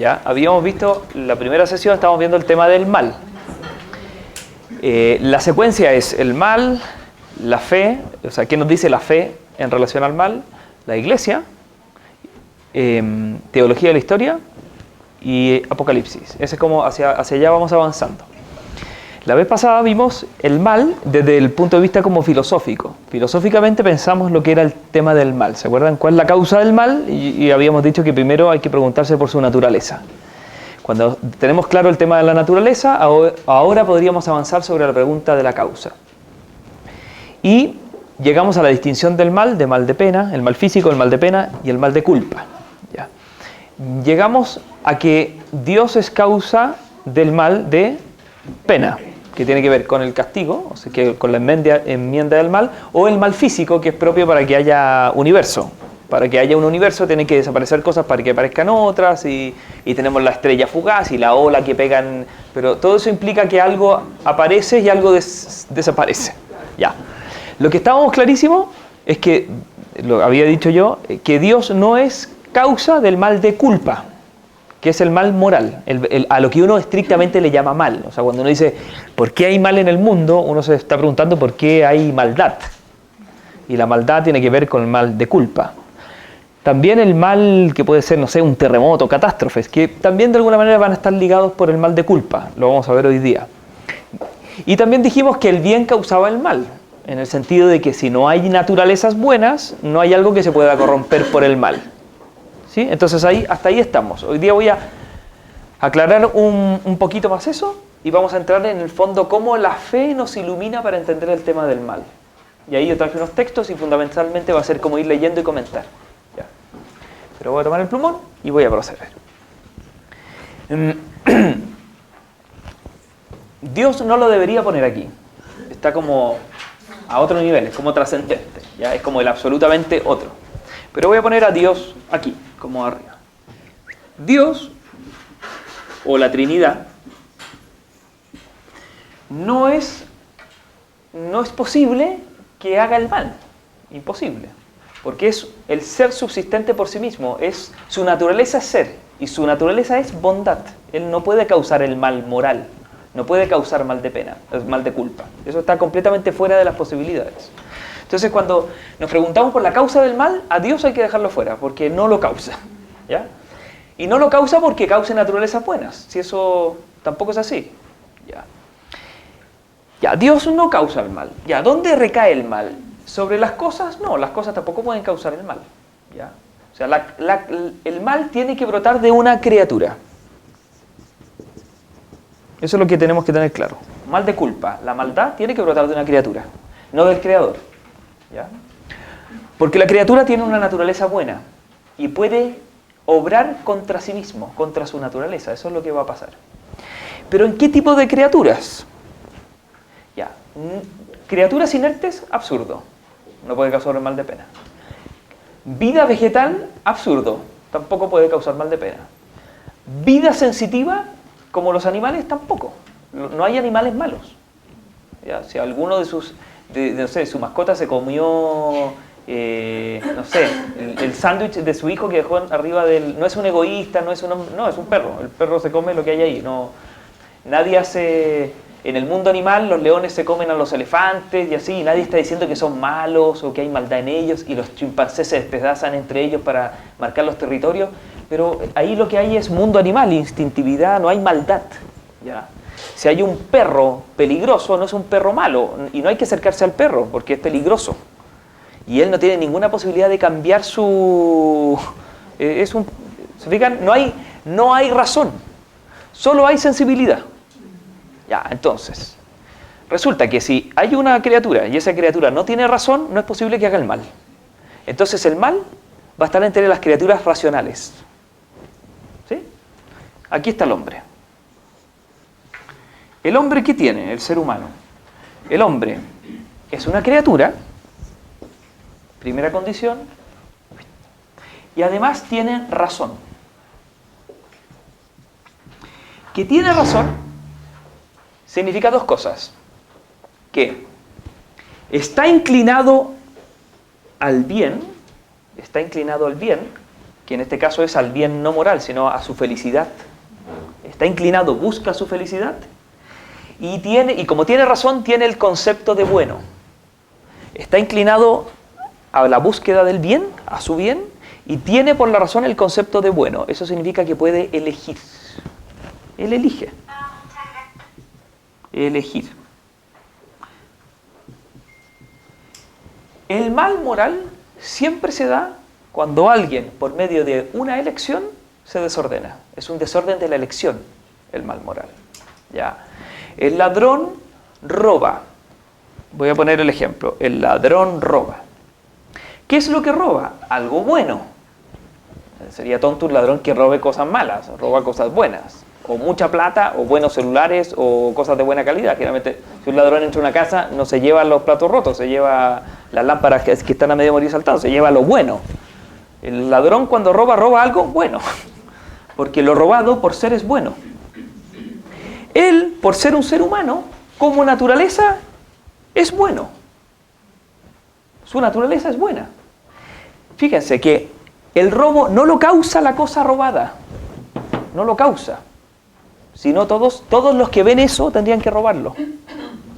Ya habíamos visto, la primera sesión estábamos viendo el tema del mal. La secuencia es el mal, la fe, o sea, ¿qué nos dice la fe en relación al mal? La iglesia, teología de la historia y Apocalipsis. Ese es como hacia allá vamos avanzando. La vez pasada vimos el mal desde el punto de vista como filosófico. Filosóficamente pensamos lo que era el tema del mal. ¿Se acuerdan cuál es la causa del mal? Y habíamos dicho que primero hay que preguntarse por su naturaleza. Cuando tenemos claro el tema de la naturaleza, ahora podríamos avanzar sobre la pregunta de la causa. Y llegamos a la distinción del mal de pena, el mal físico, el mal de pena y el mal de culpa. ¿Ya? Llegamos a que Dios es causa del mal de pena, que tiene que ver con el castigo, o sea, que con la enmienda del mal, o el mal físico, que es propio para que haya universo. Para que haya un universo tienen que desaparecer cosas para que aparezcan otras, y tenemos la estrella fugaz y la ola que pegan, pero todo eso implica que algo aparece y algo desaparece. Ya. Lo que estábamos clarísimo es que, lo había dicho yo, que Dios no es causa del mal de culpa, que es el mal moral, a lo que uno estrictamente le llama mal. O sea, cuando uno dice, ¿por qué hay mal en el mundo?, uno se está preguntando por qué hay maldad. Y la maldad tiene que ver con el mal de culpa. También el mal que puede ser, no sé, un terremoto, catástrofes, que también de alguna manera van a estar ligados por el mal de culpa. Lo vamos a ver hoy día. Y también dijimos que el bien causaba el mal, en el sentido de que si no hay naturalezas buenas, no hay algo que se pueda corromper por el mal. ¿Sí? Entonces hasta ahí estamos. Hoy día voy a aclarar un poquito más eso y vamos a entrar en el fondo cómo la fe nos ilumina para entender el tema del mal. Y ahí yo traje unos textos y fundamentalmente va a ser como ir leyendo y comentar. Ya. Pero voy a tomar el plumón y voy a proceder. Dios no lo debería poner aquí. Está como a otro nivel, es como trascendente. ¿Ya? Es como el absolutamente otro. Pero voy a poner a Dios aquí, como arriba. Dios, o la Trinidad, no es posible que haga el mal. Imposible. Porque es el ser subsistente por sí mismo. Su naturaleza es ser, y su naturaleza es bondad. Él no puede causar el mal moral, no puede causar mal de pena, mal de culpa. Eso está completamente fuera de las posibilidades. Entonces, cuando nos preguntamos por la causa del mal, a Dios hay que dejarlo fuera, porque no lo causa. ¿Ya? Y no lo causa porque cause naturalezas buenas, si eso tampoco es así. Ya, Dios no causa el mal. Ya, ¿dónde recae el mal? ¿Sobre las cosas? No, las cosas tampoco pueden causar el mal. ¿Ya? O sea, el mal tiene que brotar de una criatura. Eso es lo que tenemos que tener claro. Mal de culpa. La maldad tiene que brotar de una criatura, no del creador. ¿Ya? Porque la criatura tiene una naturaleza buena y puede obrar contra sí mismo, contra su naturaleza. Eso es lo que va a pasar. ¿Pero en qué tipo de criaturas? Ya. Criaturas inertes, absurdo. No puede causar mal de pena. Vida vegetal, absurdo. Tampoco puede causar mal de pena. Vida sensitiva, como los animales, tampoco. No hay animales malos. ¿Ya? Si alguno no sé, su mascota se comió, no sé, el sándwich de su hijo que dejó arriba del... No es un egoísta, no es un perro. El perro se come lo que hay ahí. Nadie hace... En el mundo animal los leones se comen a los elefantes y así, y nadie está diciendo que son malos o que hay maldad en ellos, y los chimpancés se despedazan entre ellos para marcar los territorios, pero ahí lo que hay es mundo animal, instintividad, no hay maldad. ¿Ya? Si hay un perro peligroso, no es un perro malo, y no hay que acercarse al perro porque es peligroso. Y él no tiene ninguna posibilidad de cambiar su... ¿se fijan? No hay razón, solo hay sensibilidad. Ya, entonces, resulta que si hay una criatura y esa criatura no tiene razón, no es posible que haga el mal. Entonces el mal va a estar entre las criaturas racionales. ¿Sí? Aquí está el hombre. ¿El hombre qué tiene? El ser humano. El hombre es una criatura, primera condición, y además tiene razón. Que tiene razón significa dos cosas. Que está inclinado al bien, que en este caso es al bien no moral, sino a su felicidad. Está inclinado, busca su felicidad. Y como tiene razón, tiene el concepto de bueno. Está inclinado a la búsqueda del bien, a su bien, y tiene por la razón el concepto de bueno. Eso significa que puede elegir. Él elige. Elegir. El mal moral siempre se da cuando alguien, por medio de una elección, se desordena. Es un desorden de la elección, el mal moral. ¿Ya? El ladrón roba. Voy a poner el ejemplo. El ladrón roba. ¿Qué es lo que roba? Algo bueno. Sería tonto un ladrón que robe cosas malas, roba cosas buenas. O mucha plata, o buenos celulares, o cosas de buena calidad. Generalmente, si un ladrón entra a una casa, no se lleva los platos rotos, se lleva las lámparas que están a medio morir saltando, se lleva lo bueno. El ladrón cuando roba, roba algo bueno. Porque lo robado por ser es bueno. Él, por ser un ser humano, como naturaleza, es bueno. Su naturaleza es buena. Fíjense que el robo no lo causa la cosa robada. No lo causa. Sino todos los que ven eso tendrían que robarlo.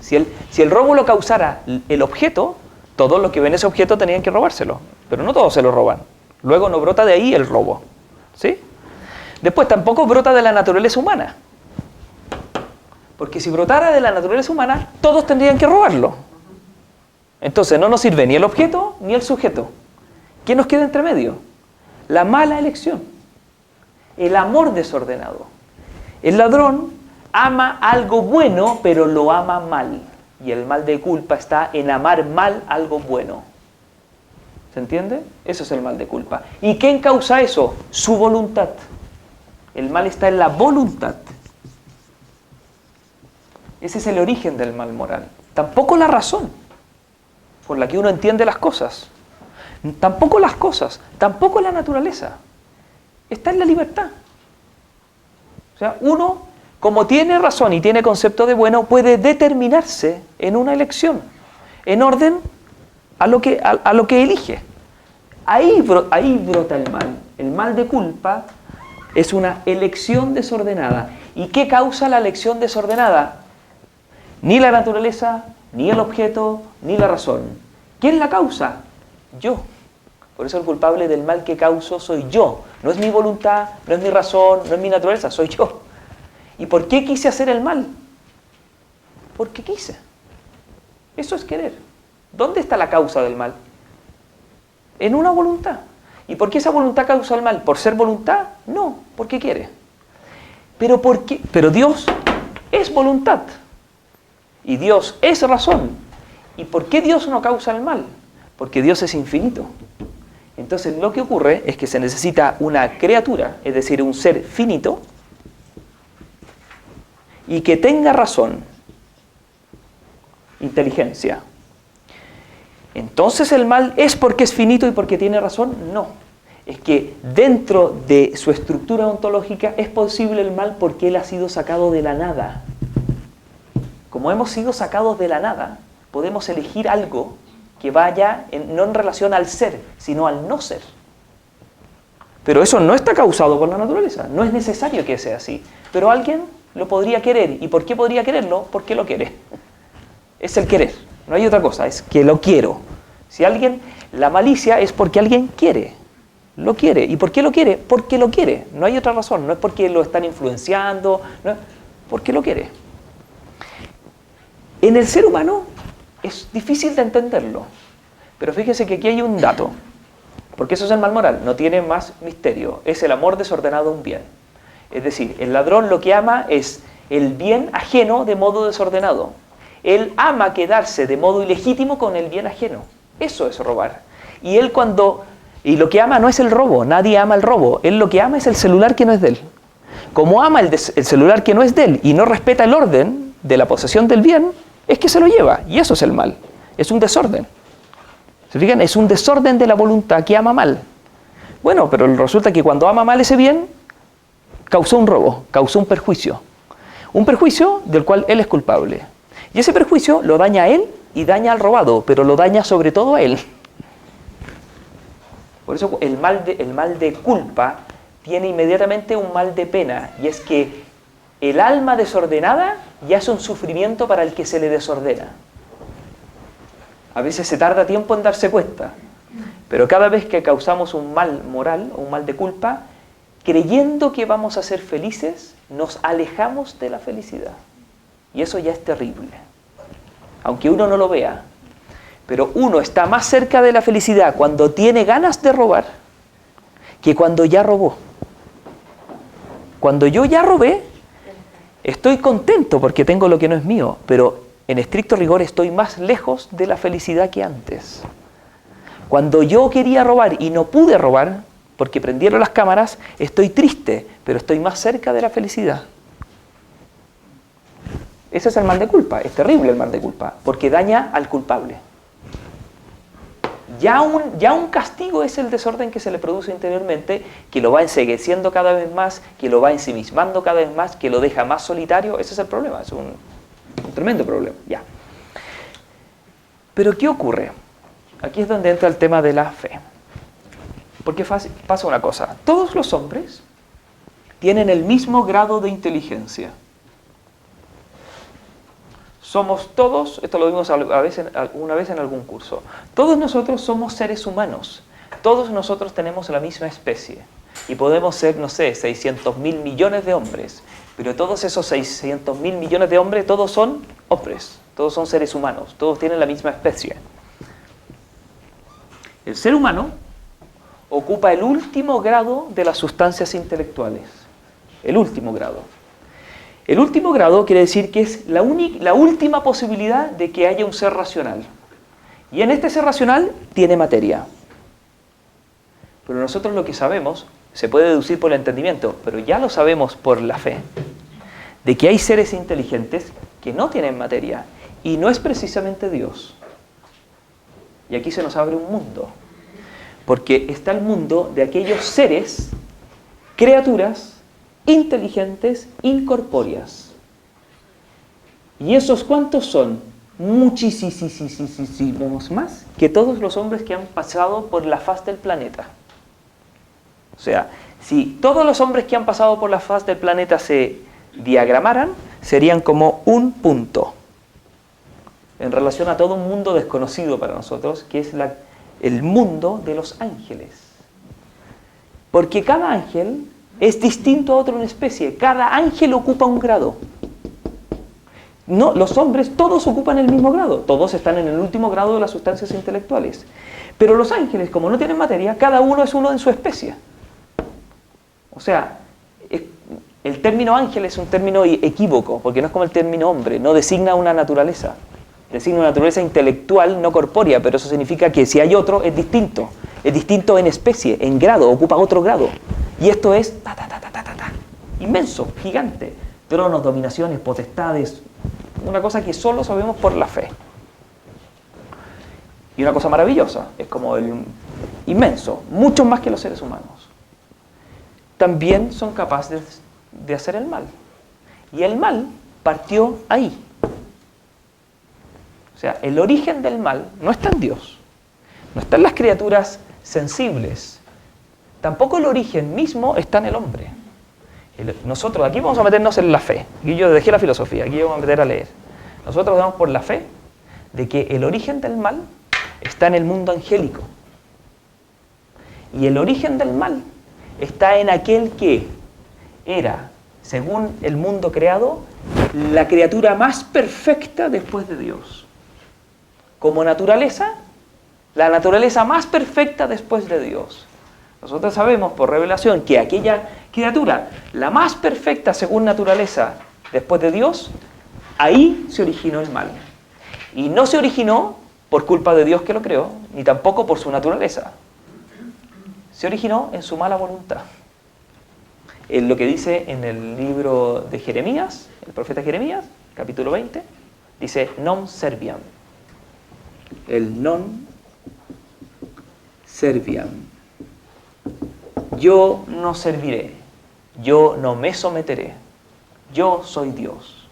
Si el robo lo causara el objeto, todos los que ven ese objeto tendrían que robárselo. Pero no todos se lo roban. Luego no brota de ahí el robo. ¿Sí? Después tampoco brota de la naturaleza humana. Porque si brotara de la naturaleza humana, todos tendrían que robarlo. Entonces no nos sirve ni el objeto ni el sujeto. ¿Qué nos queda entre medio? La mala elección. El amor desordenado. El ladrón ama algo bueno, pero lo ama mal. Y el mal de culpa está en amar mal algo bueno. ¿Se entiende? Eso es el mal de culpa. ¿Y quién causa eso? Su voluntad. El mal está en la voluntad. Ese es el origen del mal moral. Tampoco la razón por la que uno entiende las cosas. Tampoco las cosas. Tampoco la naturaleza. Está en la libertad. O sea, uno, como tiene razón y tiene concepto de bueno, puede determinarse en una elección, en orden a lo que elige. Ahí brota el mal. El mal de culpa es una elección desordenada. ¿Y qué causa la elección desordenada? Ni la naturaleza, ni el objeto, ni la razón. ¿Quién la causa? Yo. Por eso el culpable del mal que causo soy yo. No es mi voluntad, no es mi razón, no es mi naturaleza, soy yo. ¿Y por qué quise hacer el mal? Porque quise. Eso es querer. ¿Dónde está la causa del mal? En una voluntad. ¿Y por qué esa voluntad causa el mal? ¿Por ser voluntad? No, porque quiere. ¿Pero por qué? Pero Dios es voluntad. Y Dios es razón. ¿Y por qué Dios no causa el mal? Porque Dios es infinito. Entonces lo que ocurre es que se necesita una criatura, es decir, un ser finito, y que tenga razón, inteligencia. Entonces el mal es porque es finito y porque tiene razón. No, es que dentro de su estructura ontológica es posible el mal porque él ha sido sacado de la nada. Como hemos sido sacados de la nada, podemos elegir algo que vaya no en relación al ser, sino al no ser. Pero eso no está causado por la naturaleza, no es necesario que sea así. Pero alguien lo podría querer. ¿Y por qué podría quererlo? Porque lo quiere. Es el querer, no hay otra cosa, es que lo quiero. Si alguien, la malicia es porque alguien quiere, lo quiere. ¿Y por qué lo quiere? Porque lo quiere, no hay otra razón, no es porque lo están influenciando, no, porque lo quiere. En el ser humano es difícil de entenderlo, pero fíjese que aquí hay un dato, porque eso es el mal moral, no tiene más misterio, es el amor desordenado a un bien. Es decir, el ladrón lo que ama es el bien ajeno de modo desordenado. Él ama quedarse de modo ilegítimo con el bien ajeno. Eso es robar. Y lo que ama no es el robo, nadie ama el robo, él lo que ama es el celular que no es de él. Como ama el celular que no es de él y no respeta el orden de la posesión del bien, es que se lo lleva, y eso es el mal, es un desorden. ¿Se fijan? Es un desorden de la voluntad que ama mal. Bueno, pero resulta que cuando ama mal ese bien, causó un robo, causó un perjuicio del cual él es culpable. Y ese perjuicio lo daña a él y daña al robado, pero lo daña sobre todo a él. Por eso el mal de culpa tiene inmediatamente un mal de pena, y es que el alma desordenada ya es un sufrimiento para el que se le desordena. A veces se tarda tiempo en darse cuenta, pero cada vez que causamos un mal moral o un mal de culpa, creyendo que vamos a ser felices, nos alejamos de la felicidad. Y eso ya es terrible, aunque uno no lo vea. Pero uno está más cerca de la felicidad cuando tiene ganas de robar que cuando ya robó. Cuando yo ya robé, estoy contento porque tengo lo que no es mío, pero en estricto rigor estoy más lejos de la felicidad que antes. Cuando yo quería robar y no pude robar, porque prendieron las cámaras, estoy triste, pero estoy más cerca de la felicidad. Ese es el mal de culpa, es terrible el mal de culpa, porque daña al culpable. Ya un castigo es el desorden que se le produce interiormente, que lo va encegueciendo cada vez más, que lo va ensimismando cada vez más, que lo deja más solitario. Ese es el problema, es un tremendo problema. Ya. Pero ¿qué ocurre? Aquí es donde entra el tema de la fe. Porque pasa una cosa, todos los hombres tienen el mismo grado de inteligencia. Somos todos, esto lo vimos una vez en algún curso, todos nosotros somos seres humanos, todos nosotros tenemos la misma especie y podemos ser, no sé, 600.000 millones de hombres, pero todos esos 600.000 millones de hombres, todos son hombres, todos son seres humanos, todos tienen la misma especie. El ser humano ocupa el último grado de las sustancias intelectuales, el último grado. El último grado quiere decir que es la última posibilidad de que haya un ser racional. Y en este ser racional tiene materia. Pero nosotros lo que sabemos, se puede deducir por el entendimiento, pero ya lo sabemos por la fe, de que hay seres inteligentes que no tienen materia, y no es precisamente Dios. Y aquí se nos abre un mundo, porque está el mundo de aquellos seres, criaturas, inteligentes, incorpóreas. ¿Y esos cuántos son? Muchísimos más que todos los hombres que han pasado por la faz del planeta. O sea, si todos los hombres que han pasado por la faz del planeta se diagramaran, serían como un punto en relación a todo un mundo desconocido para nosotros, que es el mundo de los ángeles. Porque cada ángel es distinto a otro en especie. Cada ángel ocupa un grado. No, los hombres todos ocupan el mismo grado. Todos están en el último grado de las sustancias intelectuales. Pero los ángeles, como no tienen materia, cada uno es uno en su especie. O sea, el término ángel es un término equívoco, porque no es como el término hombre, no designa una naturaleza. Designa una naturaleza intelectual, no corpórea, pero eso significa que si hay otro, es distinto. Es distinto en especie, en grado, ocupa otro grado. Y esto es inmenso, gigante. Tronos, dominaciones, potestades, una cosa que solo sabemos por la fe. Y una cosa maravillosa, es como el inmenso, mucho más que los seres humanos. También son capaces de hacer el mal. Y el mal partió ahí. O sea, el origen del mal no está en Dios, no está en las criaturas sensibles. Tampoco el origen mismo está en el hombre. Nosotros, aquí vamos a meternos en la fe. Aquí yo dejé la filosofía, aquí yo voy a meter a leer. Nosotros damos por la fe de que el origen del mal está en el mundo angélico. Y el origen del mal está en aquel que era, según el mundo creado, la criatura más perfecta después de Dios. Como naturaleza, la naturaleza más perfecta después de Dios. Nosotros sabemos por revelación que aquella criatura, la más perfecta según naturaleza después de Dios, ahí se originó el mal. Y no se originó por culpa de Dios que lo creó, ni tampoco por su naturaleza. Se originó en su mala voluntad. En lo que dice en el libro de Jeremías, el profeta Jeremías, capítulo 20, dice non serviam. El non serviam. Yo no serviré, yo no me someteré, yo soy Dios.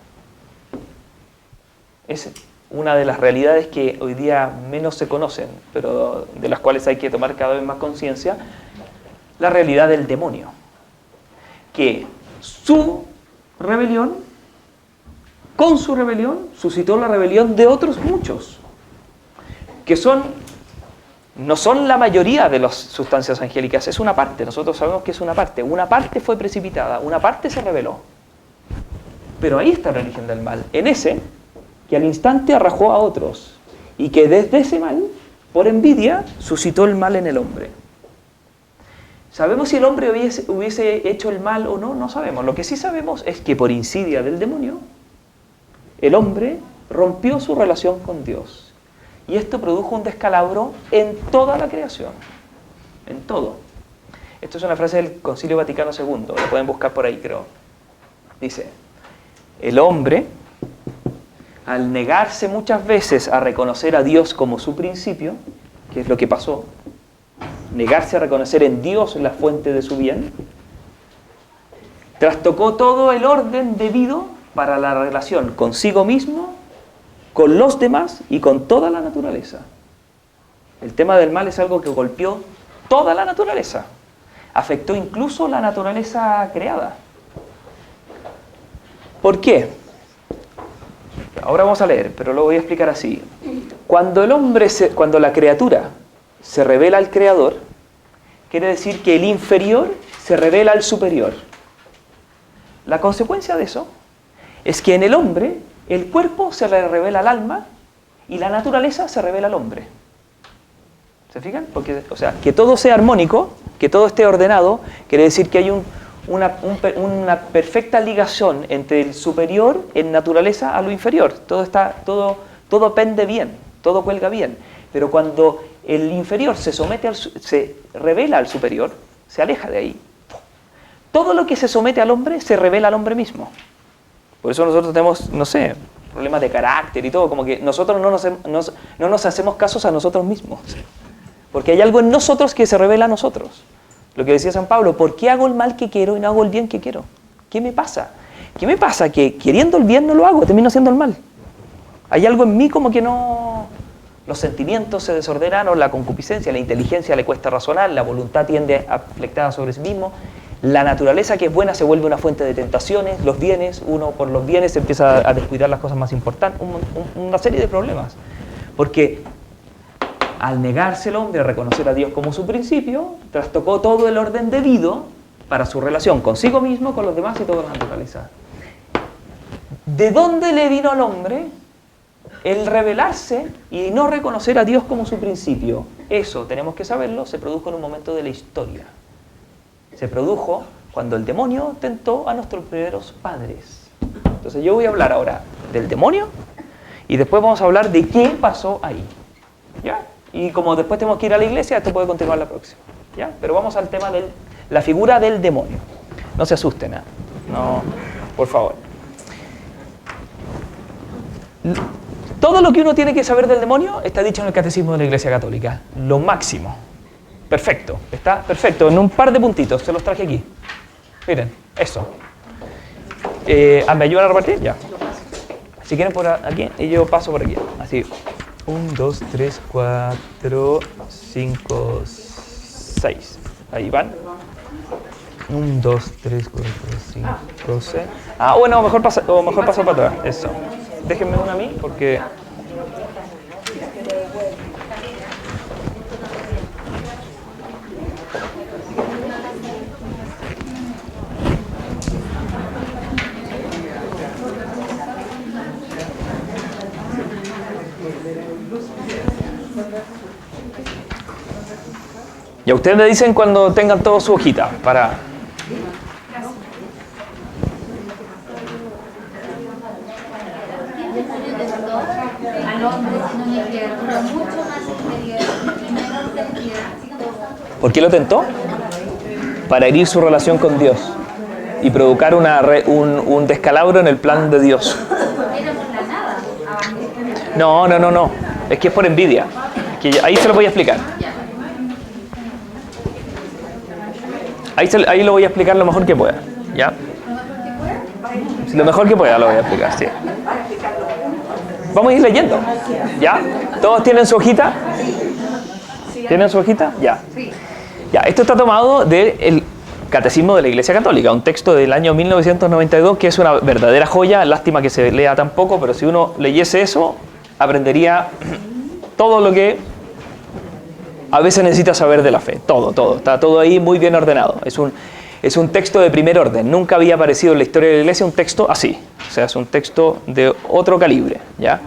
Es una de las realidades que hoy día menos se conocen, pero de las cuales hay que tomar cada vez más conciencia, la realidad del demonio. Que su rebelión, con su rebelión, suscitó la rebelión de otros muchos, que no son la mayoría de las sustancias angélicas, es una parte, nosotros sabemos que es una parte fue precipitada, una parte se rebeló. Pero ahí está el origen del mal, en ese que al instante arrajó a otros, y que desde ese mal, por envidia, suscitó el mal en el hombre. ¿Sabemos si el hombre hubiese hecho el mal o no? No sabemos. Lo que sí sabemos es que por insidia del demonio, el hombre rompió su relación con Dios. Y esto produjo un descalabro en toda la creación. En todo. Esto es una frase del Concilio Vaticano II. Lo pueden buscar por ahí, creo. Dice, el hombre, al negarse muchas veces a reconocer a Dios como su principio, que es lo que pasó, negarse a reconocer en Dios la fuente de su bien, trastocó todo el orden debido para la relación consigo mismo, con los demás y con toda la naturaleza. El tema del mal es algo que golpeó toda la naturaleza, afectó incluso la naturaleza creada. ¿Por qué? Ahora vamos a leer, pero lo voy a explicar así. Cuando la criatura se revela al Creador, quiere decir que el inferior se revela al superior. La consecuencia de eso es que en el hombre el cuerpo se le revela al alma y la naturaleza se revela al hombre. ¿Se fijan? Porque, o sea, que todo sea armónico, que todo esté ordenado, quiere decir que hay una perfecta ligación entre el superior en naturaleza a lo inferior. Todo pende bien, todo cuelga bien. Pero cuando el inferior se revela al superior, se aleja de ahí. Todo lo que se somete al hombre se revela al hombre mismo. Por eso nosotros tenemos, no sé, problemas de carácter y todo, como que nosotros no nos hacemos casos a nosotros mismos. Porque hay algo en nosotros que se revela a nosotros. Lo que decía San Pablo, ¿por qué hago el mal que quiero y no hago el bien que quiero? ¿Qué me pasa? ¿Qué me pasa? Que queriendo el bien no lo hago, termino haciendo el mal. Hay algo en mí como que no... Los sentimientos se desordenan, o la concupiscencia, la inteligencia le cuesta razonar, la voluntad tiende a flectada sobre sí mismo, la naturaleza que es buena se vuelve una fuente de tentaciones, los bienes, uno por los bienes empieza a descuidar las cosas más importantes, una serie de problemas. Porque al negarse el hombre a reconocer a Dios como su principio, trastocó todo el orden debido para su relación consigo mismo, con los demás y toda la naturaleza. ¿De dónde le vino al hombre el rebelarse y no reconocer a Dios como su principio? Eso, tenemos que saberlo, se produjo en un momento de la historia. Se produjo cuando el demonio tentó a nuestros primeros padres. Entonces yo voy a hablar ahora del demonio y después vamos a hablar de qué pasó ahí. ¿Ya? Y como después tenemos que ir a la iglesia, esto puede continuar la próxima. ¿Ya? Pero vamos al tema de la figura del demonio. No se asusten, ¿eh? No, por favor. Todo lo que uno tiene que saber del demonio está dicho en el Catecismo de la Iglesia Católica. Lo máximo. Perfecto. Está perfecto. En un par de puntitos. Se los traje aquí. Miren, eso. ¿Me ayudan a repartir? Ya. Si quieren por aquí, y yo paso por aquí. Así. 1, 2, 3, 4, 5, 6. Ahí van. 1, 2, 3, 4, 5, 6. Ah, bueno, mejor paso para atrás. Eso. Déjenme una a mí, porque... Y a ustedes me dicen cuando tengan todo su hojita, para... ¿Por qué lo tentó? Para herir su relación con Dios y provocar un descalabro en el plan de Dios. No. Es que es por envidia. Ahí se lo voy a explicar. Ahí lo voy a explicar lo mejor que pueda. ¿Ya? Lo mejor que pueda lo voy a explicar, sí. Vamos a ir leyendo. ¿Ya? ¿Todos tienen su hojita? ¿Tienen su hojita? Ya. Ya, esto está tomado del Catecismo de la Iglesia Católica, un texto del año 1992 que es una verdadera joya. Lástima que se lea tan poco, pero si uno leyese eso, aprendería todo lo que a veces necesita saber de la fe. Todo. Está todo ahí muy bien ordenado. Es un texto de primer orden. Nunca había aparecido en la historia de la Iglesia un texto así. O sea, es un texto de otro calibre, ¿ya?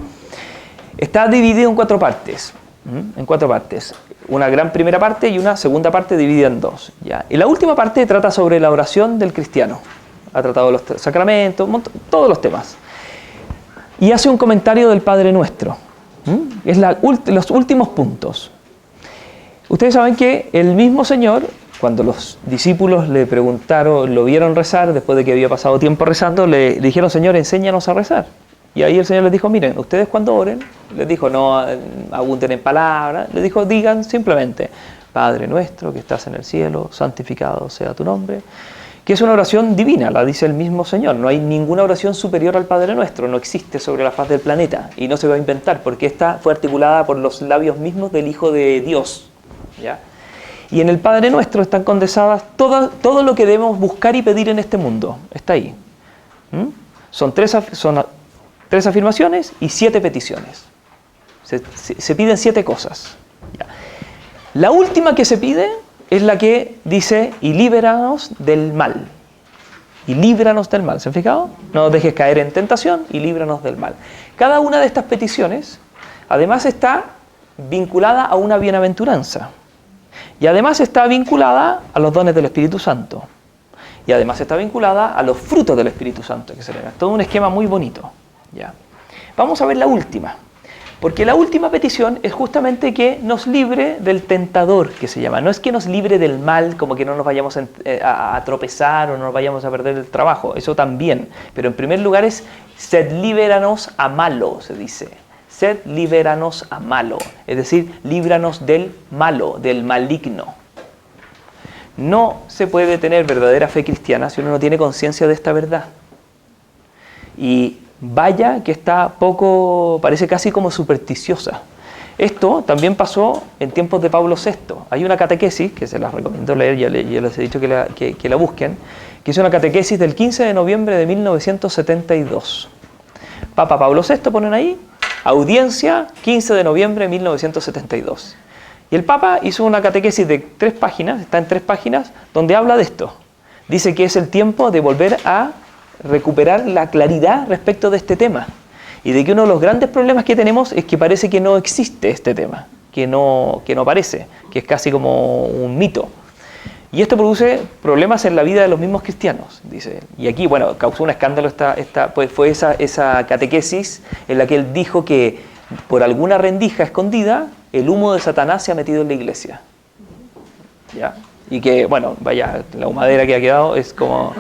Está dividido en 4 partes. En 4 partes. Una gran primera parte y una segunda parte dividida en 2. ¿Ya? Y la última parte trata sobre la oración del cristiano. Ha tratado los sacramentos, todos los temas. Y hace un comentario del Padre Nuestro. Es los últimos puntos. Ustedes saben que el mismo Señor, cuando los discípulos le preguntaron, lo vieron rezar, después de que había pasado tiempo rezando, le dijeron: Señor, enséñanos a rezar. Y ahí el Señor les dijo: miren, ustedes cuando oren, les dijo, no abunden en palabras, les dijo, digan simplemente: Padre nuestro que estás en el cielo, santificado sea tu nombre. Que es una oración divina, la dice el mismo Señor. No hay ninguna oración superior al Padre Nuestro, no existe sobre la faz del planeta y no se va a inventar, porque esta fue articulada por los labios mismos del Hijo de Dios. ¿Ya? Y en el Padre Nuestro están condensadas todo lo que debemos buscar y pedir en este mundo. Está ahí. Son tres afirmaciones y 7 peticiones. Se piden 7 cosas. ¿Ya? La última que se pide es la que dice: y líbranos del mal. Y líbranos del mal. ¿Se han fijado? No nos dejes caer en tentación y líbranos del mal. Cada una de estas peticiones además está vinculada a una bienaventuranza. Y además está vinculada a los dones del Espíritu Santo. Y además está vinculada a los frutos del Espíritu Santo que se le da. Todo un esquema muy bonito. ¿Ya? Vamos a ver la última. Porque la última petición es justamente que nos libre del tentador, que se llama. No es que nos libre del mal, como que no nos vayamos a tropezar o no nos vayamos a perder el trabajo. Eso también. Pero en primer lugar es: sed líbranos a malo, se dice. Sed líbranos a malo. Es decir, líbranos del malo, del maligno. No se puede tener verdadera fe cristiana si uno no tiene conciencia de esta verdad. Y vaya que está poco, parece casi como supersticiosa. Esto también pasó en tiempos de Pablo VI. Hay una catequesis, que se las recomiendo leer, ya les he dicho que la busquen, que es una catequesis del 15 de noviembre de 1972. Papa Pablo VI, ponen ahí, audiencia, 15 de noviembre de 1972. Y el Papa hizo una catequesis de 3 páginas, está en 3 páginas, donde habla de esto. Dice que es el tiempo de volver a recuperar la claridad respecto de este tema. Y de que uno de los grandes problemas que tenemos es que parece que no existe este tema, que no aparece, que es casi como un mito. Y esto produce problemas en la vida de los mismos cristianos, dice. Y aquí, bueno, causó un escándalo pues fue esa catequesis en la que él dijo que por alguna rendija escondida el humo de Satanás se ha metido en la iglesia. ¿Ya? Y que, bueno, vaya, la humadera que ha quedado es como...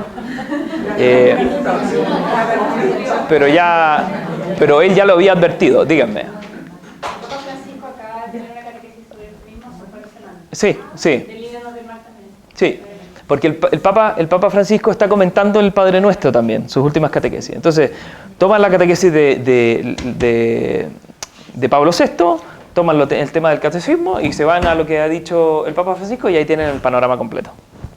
pero él ya lo había advertido, díganme. ¿Papa Francisco acá tiene una catequesis sobre el mismo? Sí. ¿Del líbranos del mal también? Sí, porque el Papa Francisco está comentando el Padre Nuestro también, sus últimas catequesis. Entonces, toman la catequesis de Pablo VI, toman el tema del catecismo y se van a lo que ha dicho el Papa Francisco y ahí tienen el panorama completo.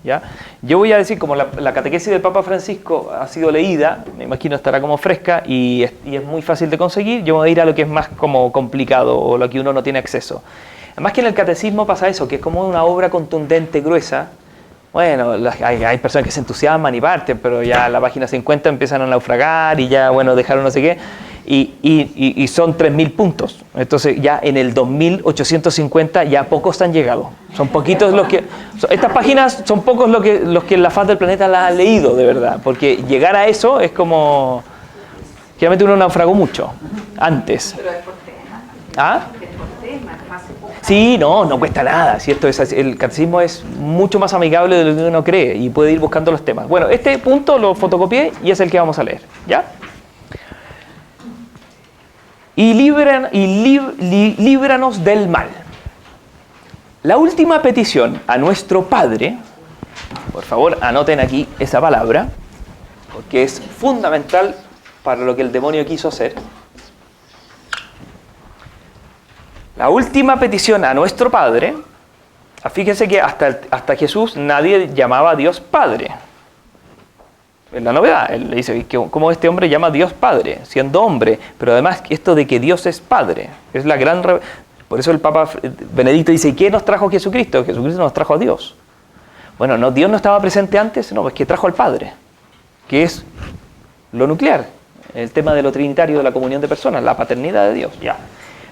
¿Ya? Yo voy a decir, como la catequesis del Papa Francisco ha sido leída, me imagino estará como fresca y es muy fácil de conseguir, yo voy a ir a lo que es más como complicado o lo que uno no tiene acceso. Además que en el catecismo pasa eso, que es como una obra contundente, gruesa. Bueno, hay personas que se entusiasman y parten, pero ya a la página 50 empiezan a naufragar y ya, bueno, dejaron no sé qué. Y son 3.000 puntos. Entonces ya en el 2.850 ya pocos han llegado. Son poquitos los que... Estas páginas son pocos los que en la faz del planeta las han leído, de verdad. Porque llegar a eso es como... Generalmente uno naufragó mucho antes. Pero es por tema. ¿Ah? Es por tema, es más poco. Sí, no cuesta nada. Si el catecismo es mucho más amigable de lo que uno cree y puede ir buscando los temas. Bueno, este punto lo fotocopié y es el que vamos a leer. ¿Ya? Y líbranos del mal. La última petición a nuestro Padre, por favor anoten aquí esa palabra, porque es fundamental para lo que el demonio quiso hacer. La última petición a nuestro Padre, fíjense que hasta Jesús nadie llamaba a Dios Padre. Es la novedad. Él le dice que cómo este hombre llama a Dios Padre, siendo hombre, pero además esto de que Dios es Padre, es la gran... Por eso el Papa Benedicto dice, ¿qué nos trajo Jesucristo? Jesucristo nos trajo a Dios. Bueno, no, Dios no estaba presente antes, no, es que trajo al Padre, que es lo nuclear, el tema de lo trinitario de la comunión de personas, la paternidad de Dios. Ya.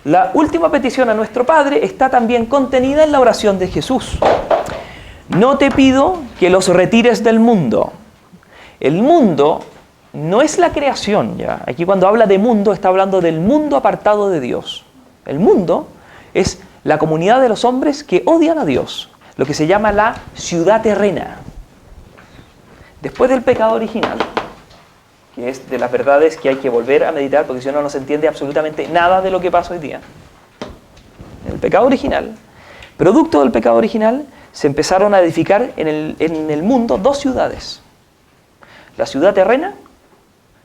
La última petición a nuestro Padre está también contenida en la oración de Jesús. No te pido que los retires del mundo. El mundo no es la creación, ya. Aquí cuando habla de mundo está hablando del mundo apartado de Dios. El mundo es la comunidad de los hombres que odian a Dios, lo que se llama la ciudad terrena. Después del pecado original, que es de las verdades que hay que volver a meditar, porque si no, no se entiende absolutamente nada de lo que pasa hoy día. En el pecado original, producto del pecado original, se empezaron a edificar en el mundo dos ciudades. La ciudad terrena,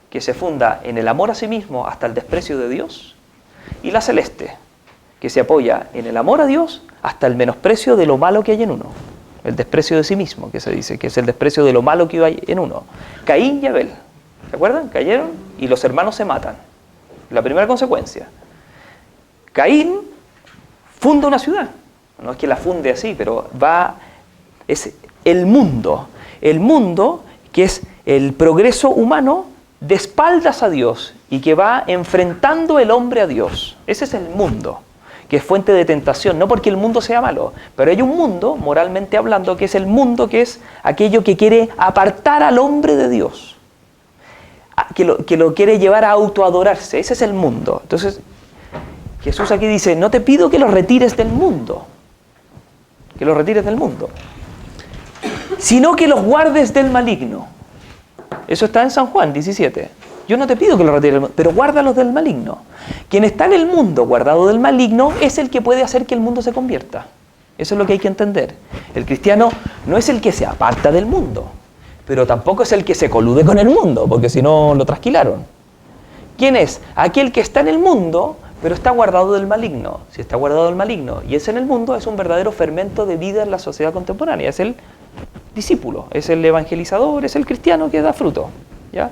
que se funda en el amor a sí mismo hasta el desprecio de Dios, y la celeste, que se apoya en el amor a Dios hasta el menosprecio de lo malo que hay en uno. El desprecio de sí mismo, que se dice, que es el desprecio de lo malo que hay en uno. Caín y Abel, ¿se acuerdan? Cayeron y los hermanos se matan. La primera consecuencia. Caín funda una ciudad. No es que la funde así, pero es el mundo. El mundo que es el progreso humano de espaldas a Dios y que va enfrentando el hombre a Dios. Ese es el mundo, que es fuente de tentación, no porque el mundo sea malo, pero hay un mundo, moralmente hablando, que es el mundo que es aquello que quiere apartar al hombre de Dios, que lo quiere llevar a autoadorarse. Ese es el mundo. Entonces, Jesús aquí dice, no te pido que los retires del mundo, sino que los guardes del maligno. Eso está en San Juan 17. Yo no te pido que los retires del mundo, pero guárdalos del maligno. Quien está en el mundo guardado del maligno es el que puede hacer que el mundo se convierta. Eso es lo que hay que entender. El cristiano no es el que se aparta del mundo, pero tampoco es el que se colude con el mundo, porque si no lo trasquilaron. ¿Quién es? Aquel que está en el mundo, pero está guardado del maligno. Si está guardado del maligno y es en el mundo, es un verdadero fermento de vida en la sociedad contemporánea. Es el discípulo, es el evangelizador, es el cristiano que da fruto, ¿ya?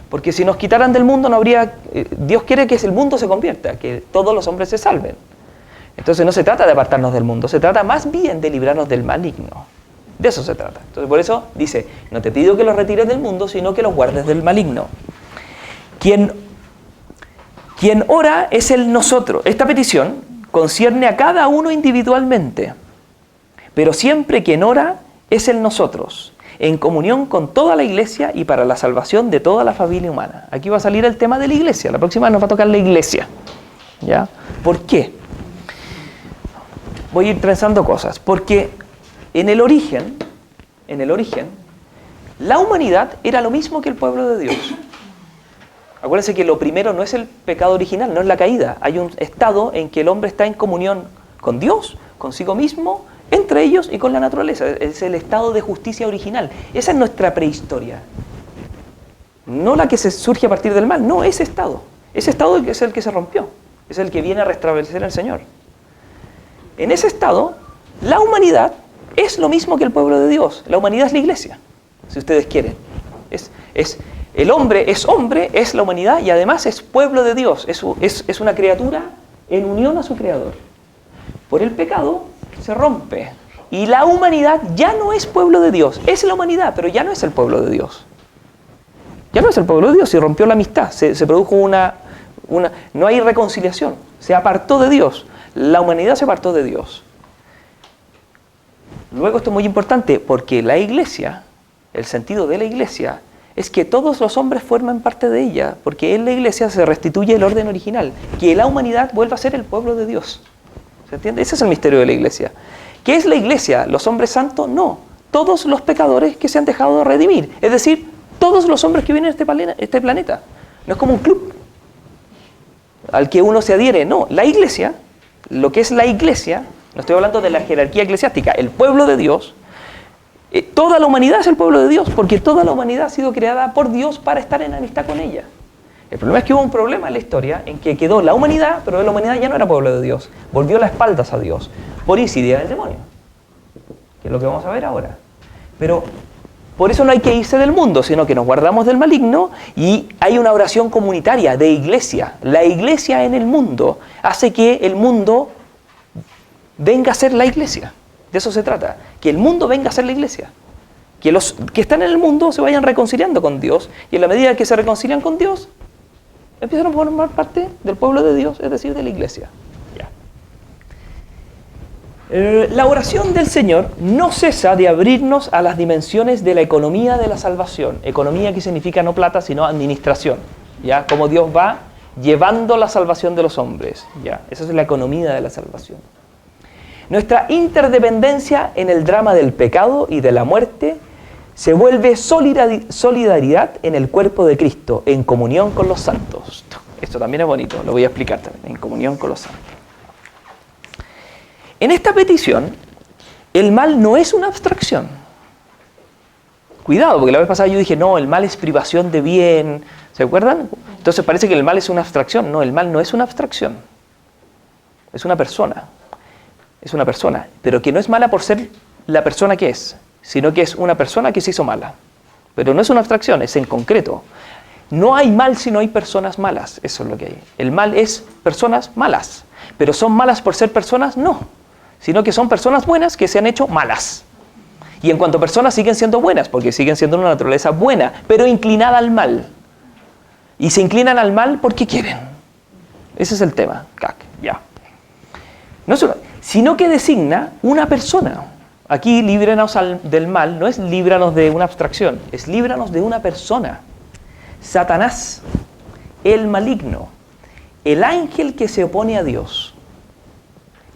Porque si nos quitaran del mundo no habría... Dios quiere que el mundo se convierta, que todos los hombres se salven. Entonces no se trata de apartarnos del mundo, se trata más bien de librarnos del maligno. De eso se trata. Entonces por eso dice, no te pido que los retires del mundo, sino que los guardes del maligno. Quien ora es el nosotros. Esta petición concierne a cada uno individualmente, pero siempre quien ora es el nosotros, en comunión con toda la iglesia y para la salvación de toda la familia humana. Aquí va a salir el tema de la iglesia. La próxima nos va a tocar la iglesia, ¿ya? ¿Por qué? Voy a ir trenzando cosas. Porque en el origen, la humanidad era lo mismo que el pueblo de Dios. Acuérdense que lo primero no es el pecado original, no es la caída. Hay un estado en que el hombre está en comunión con Dios, consigo mismo, entre ellos y con la naturaleza. Es el estado de justicia original. Esa es nuestra prehistoria. No la que se surge a partir del mal, no, ese estado. Ese estado es el que se rompió. Es el que viene a restablecer el Señor. En ese estado, la humanidad es lo mismo que el pueblo de Dios. La humanidad es la iglesia, si ustedes quieren. El hombre, es la humanidad y además es pueblo de Dios. Es una criatura en unión a su Creador. Por el pecado se rompe. Y la humanidad ya no es pueblo de Dios. Es la humanidad, pero ya no es el pueblo de Dios. Ya no es el pueblo de Dios. Se rompió la amistad. Se produjo no hay reconciliación. Se apartó de Dios. La humanidad se apartó de Dios. Luego esto es muy importante porque la iglesia, el sentido de la iglesia, es que todos los hombres forman parte de ella, porque en la iglesia se restituye el orden original, que la humanidad vuelva a ser el pueblo de Dios. ¿Se entiende? Ese es el misterio de la iglesia. ¿Qué es la iglesia? ¿Los hombres santos? No. Todos los pecadores que se han dejado de redimir. Es decir, todos los hombres que vienen a este planeta. No es como un club al que uno se adhiere. No, la iglesia, lo que es la iglesia, no estoy hablando de la jerarquía eclesiástica, el pueblo de Dios, toda la humanidad es el pueblo de Dios, porque toda la humanidad ha sido creada por Dios para estar en amistad con ella. El problema es que hubo un problema en la historia en que quedó la humanidad, pero la humanidad ya no era pueblo de Dios. Volvió las espaldas a Dios por insidia del demonio, que es lo que vamos a ver ahora. Pero por eso no hay que irse del mundo, sino que nos guardamos del maligno y hay una oración comunitaria de iglesia. La iglesia en el mundo hace que el mundo venga a ser la iglesia. De eso se trata, que el mundo venga a ser la iglesia. Que los que están en el mundo se vayan reconciliando con Dios y en la medida que se reconcilian con Dios, empiezan a formar parte del pueblo de Dios, es decir, de la iglesia. Ya. La oración del Señor no cesa de abrirnos a las dimensiones de la economía de la salvación. Economía que significa no plata, sino administración. ¿Ya? Cómo Dios va llevando la salvación de los hombres. ¿Ya? Esa es la economía de la salvación. Nuestra interdependencia en el drama del pecado y de la muerte se vuelve solidaridad en el cuerpo de Cristo, en comunión con los santos. Esto también es bonito, lo voy a explicar también, en comunión con los santos. En esta petición, el mal no es una abstracción. Cuidado, porque la vez pasada yo dije, no, el mal es privación de bien. ¿Se acuerdan? Entonces parece que el mal es una abstracción. No, el mal no es una abstracción. Es una persona. Es una persona, pero que no es mala por ser la persona que es, sino que es una persona que se hizo mala. Pero no es una abstracción, es en concreto. No hay mal si no hay personas malas, eso es lo que hay. El mal es personas malas, pero ¿son malas por ser personas? No, sino que son personas buenas que se han hecho malas. Y en cuanto a personas siguen siendo buenas, porque siguen siendo una naturaleza buena, pero inclinada al mal. Y se inclinan al mal porque quieren. Ese es el tema, ya. No solo, sino que designa una persona. Aquí, líbranos del mal, no es líbranos de una abstracción, es líbranos de una persona. Satanás, el maligno, el ángel que se opone a Dios,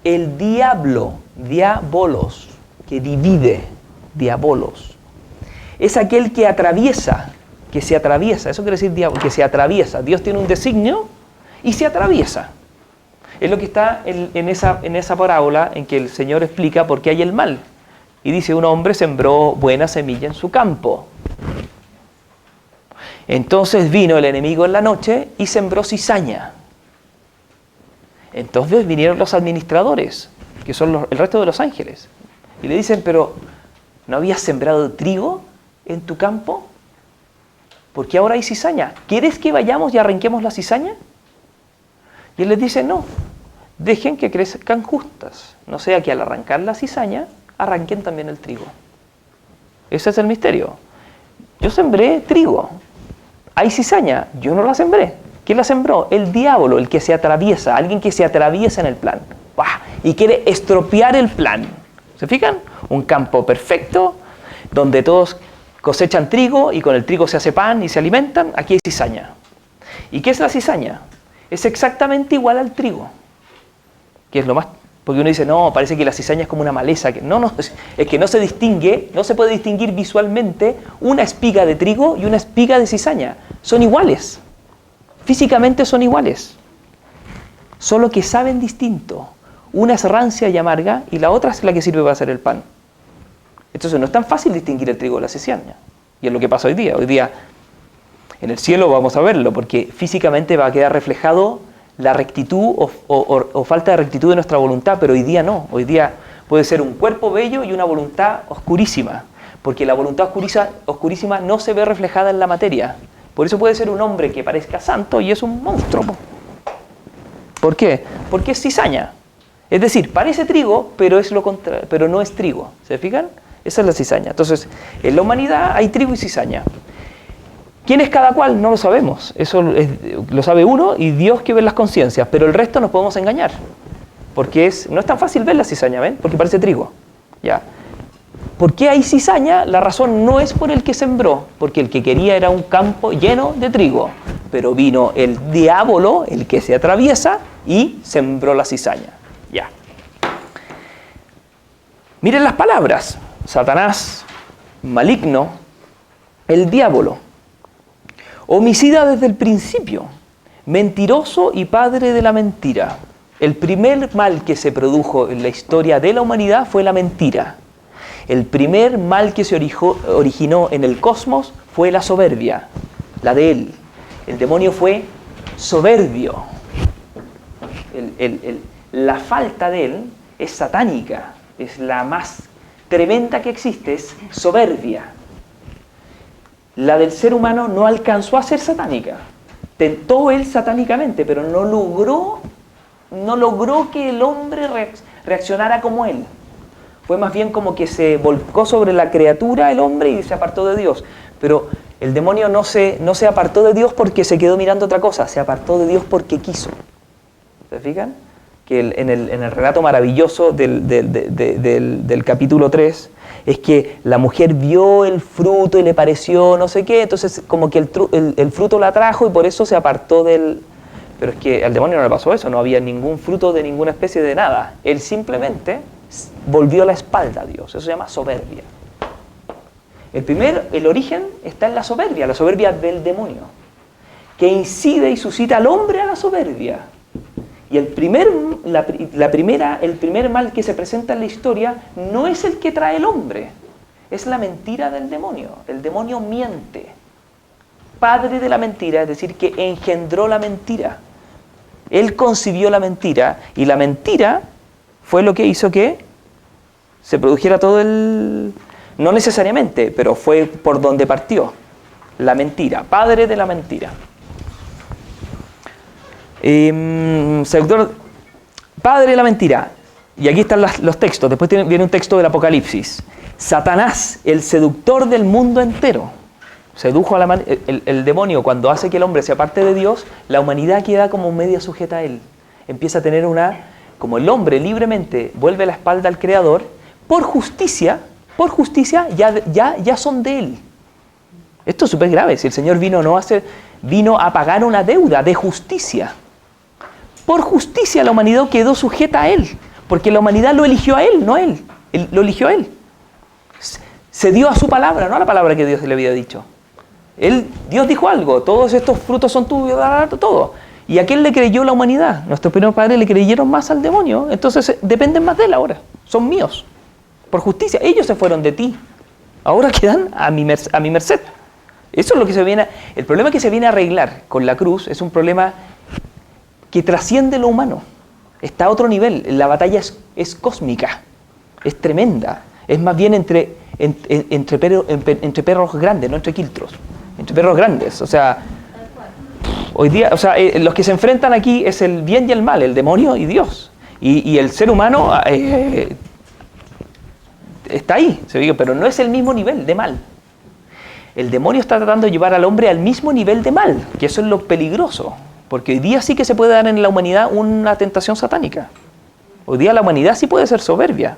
el diablo, diabolos, que divide, diabolos, es aquel que atraviesa, que se atraviesa, eso quiere decir diablo, que se atraviesa. Dios tiene un designio y se atraviesa. Es lo que está en esa parábola en que el Señor explica por qué hay el mal. Y dice, un hombre sembró buena semilla en su campo. Entonces vino el enemigo en la noche y sembró cizaña. Entonces vinieron los administradores, que son el resto de los ángeles. Y le dicen, pero ¿no habías sembrado trigo en tu campo? ¿Por qué ahora hay cizaña? ¿Quieres que vayamos y arranquemos la cizaña? Y él les dice, no, dejen que crezcan justas, no sea que al arrancar la cizaña, arranquen también el trigo. Ese es el misterio. Yo sembré trigo, hay cizaña, yo no la sembré. ¿Quién la sembró? El diablo, el que se atraviesa, alguien que se atraviesa en el plan. ¡Bah! Y quiere estropear el plan. ¿Se fijan? Un campo perfecto, donde todos cosechan trigo y con el trigo se hace pan y se alimentan. Aquí hay cizaña. ¿Y qué es la cizaña? Es exactamente igual al trigo, que es lo más, porque uno dice, no, parece que la cizaña es como una maleza, no, es que no se distingue, no se puede distinguir visualmente una espiga de trigo y una espiga de cizaña, son iguales, físicamente son iguales, solo que saben distinto, una es rancia y amarga y la otra es la que sirve para hacer el pan. Entonces no es tan fácil distinguir el trigo de la cizaña, y es lo que pasa hoy día. En el cielo vamos a verlo, porque físicamente va a quedar reflejado la rectitud o falta de rectitud de nuestra voluntad, pero hoy día no. Hoy día puede ser un cuerpo bello y una voluntad oscurísima, porque la voluntad oscurísima no se ve reflejada en la materia. Por eso puede ser un hombre que parezca santo y es un monstruo. ¿Por qué? Porque es cizaña. Es decir, parece trigo, pero es lo contrario, pero no es trigo. ¿Se fijan? Esa es la cizaña. Entonces, en la humanidad hay trigo y cizaña. ¿Quién es cada cual? No lo sabemos. Eso lo sabe uno y Dios que ve las conciencias, pero el resto nos podemos engañar. Porque no es tan fácil ver la cizaña, ¿ven? Porque parece trigo. ¿Ya? ¿Por qué hay cizaña? La razón no es por el que sembró, porque el que quería era un campo lleno de trigo. Pero vino el diablo, el que se atraviesa, y sembró la cizaña. Ya. Miren las palabras. Satanás, maligno, el diablo. Homicida desde el principio, mentiroso y padre de la mentira. El primer mal que se produjo en la historia de la humanidad fue la mentira. El primer mal que se originó en el cosmos fue la soberbia, la de él. El demonio fue soberbio. La falta de él es satánica, es la más tremenda que existe, es soberbia. La del ser humano no alcanzó a ser satánica. Tentó él satánicamente, pero no logró que el hombre reaccionara como él. Fue más bien como que se volcó sobre la criatura el hombre y se apartó de Dios. Pero el demonio no se apartó de Dios porque se quedó mirando otra cosa, se apartó de Dios porque quiso. ¿Se fijan? Que en el relato maravilloso del capítulo 3, es que la mujer vio el fruto y le pareció no sé qué, entonces como que el fruto la atrajo y por eso se apartó del... Pero es que al demonio no le pasó eso, no había ningún fruto de ninguna especie de nada. Él simplemente volvió la espalda a Dios, eso se llama soberbia. El origen está en la soberbia del demonio, que incide y suscita al hombre a la soberbia. Y el primer mal que se presenta en la historia no es el que trae el hombre, es la mentira del demonio. El demonio miente, padre de la mentira, es decir, que engendró la mentira. Él concibió la mentira y la mentira fue lo que hizo que se produjera todo el... No necesariamente, pero fue por donde partió. La mentira, padre de la mentira. Seductor, padre de la mentira. Y aquí están los textos. Después viene un texto del Apocalipsis. Satanás, el seductor del mundo entero. Sedujo a el demonio cuando hace que el hombre se aparte de Dios, la humanidad queda como media sujeta a él. Empieza a tener como el hombre libremente vuelve la espalda al Creador, por justicia ya son de él. Esto es súper grave. Si el Señor vino a pagar una deuda de justicia. Por justicia la humanidad quedó sujeta a él, porque la humanidad lo eligió a él, no a él. Lo eligió a él. Se dio a su palabra, no a la palabra que Dios le había dicho. Dios dijo algo, todos estos frutos son tuyos, todo. ¿Y a quién le creyó la humanidad? Nuestros primeros padres le creyeron más al demonio, entonces dependen más de él ahora, son míos. Por justicia, ellos se fueron de ti, ahora quedan a mi merced. Eso es lo que el problema que se viene a arreglar con la cruz es un problema que trasciende lo humano, está a otro nivel, la batalla es cósmica, es tremenda, es más bien entre perros grandes, no entre quiltros, entre perros grandes, o sea, hoy día, los que se enfrentan aquí es el bien y el mal, el demonio y Dios, y el ser humano está ahí, pero no es el mismo nivel de mal. El demonio está tratando de llevar al hombre al mismo nivel de mal, que eso es lo peligroso, porque hoy día sí que se puede dar en la humanidad una tentación satánica. Hoy día la humanidad sí puede ser soberbia.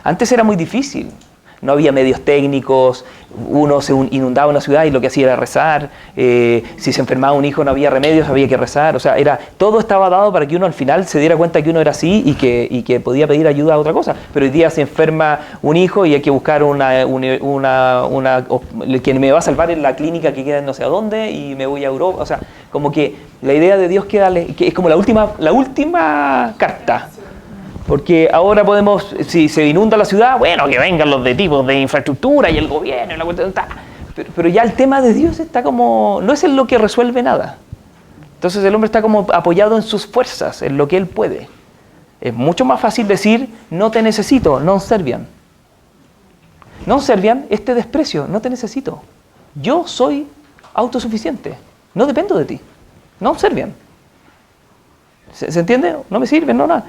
Antes era muy difícil, no había medios técnicos, uno se inundaba una ciudad y lo que hacía era rezar, si se enfermaba un hijo no había remedios, había que rezar, todo estaba dado para que uno al final se diera cuenta que uno era así y que podía pedir ayuda a otra cosa. Pero hoy día se enferma un hijo y hay que buscar quien me va a salvar en la clínica que queda en no sé a dónde y me voy a Europa, como que la idea de Dios que es como la última carta. Porque ahora si se inunda la ciudad, bueno, que vengan los de tipos de infraestructura y el gobierno y la cuestión está. Pero ya el tema de Dios está como, no es en lo que resuelve nada. Entonces el hombre está como apoyado en sus fuerzas, en lo que él puede. Es mucho más fácil decir, no te necesito, non serviam. Non serviam, desprecio, no te necesito. Yo soy autosuficiente, no dependo de ti. Non serviam. ¿Se entiende? No me sirve, no nada.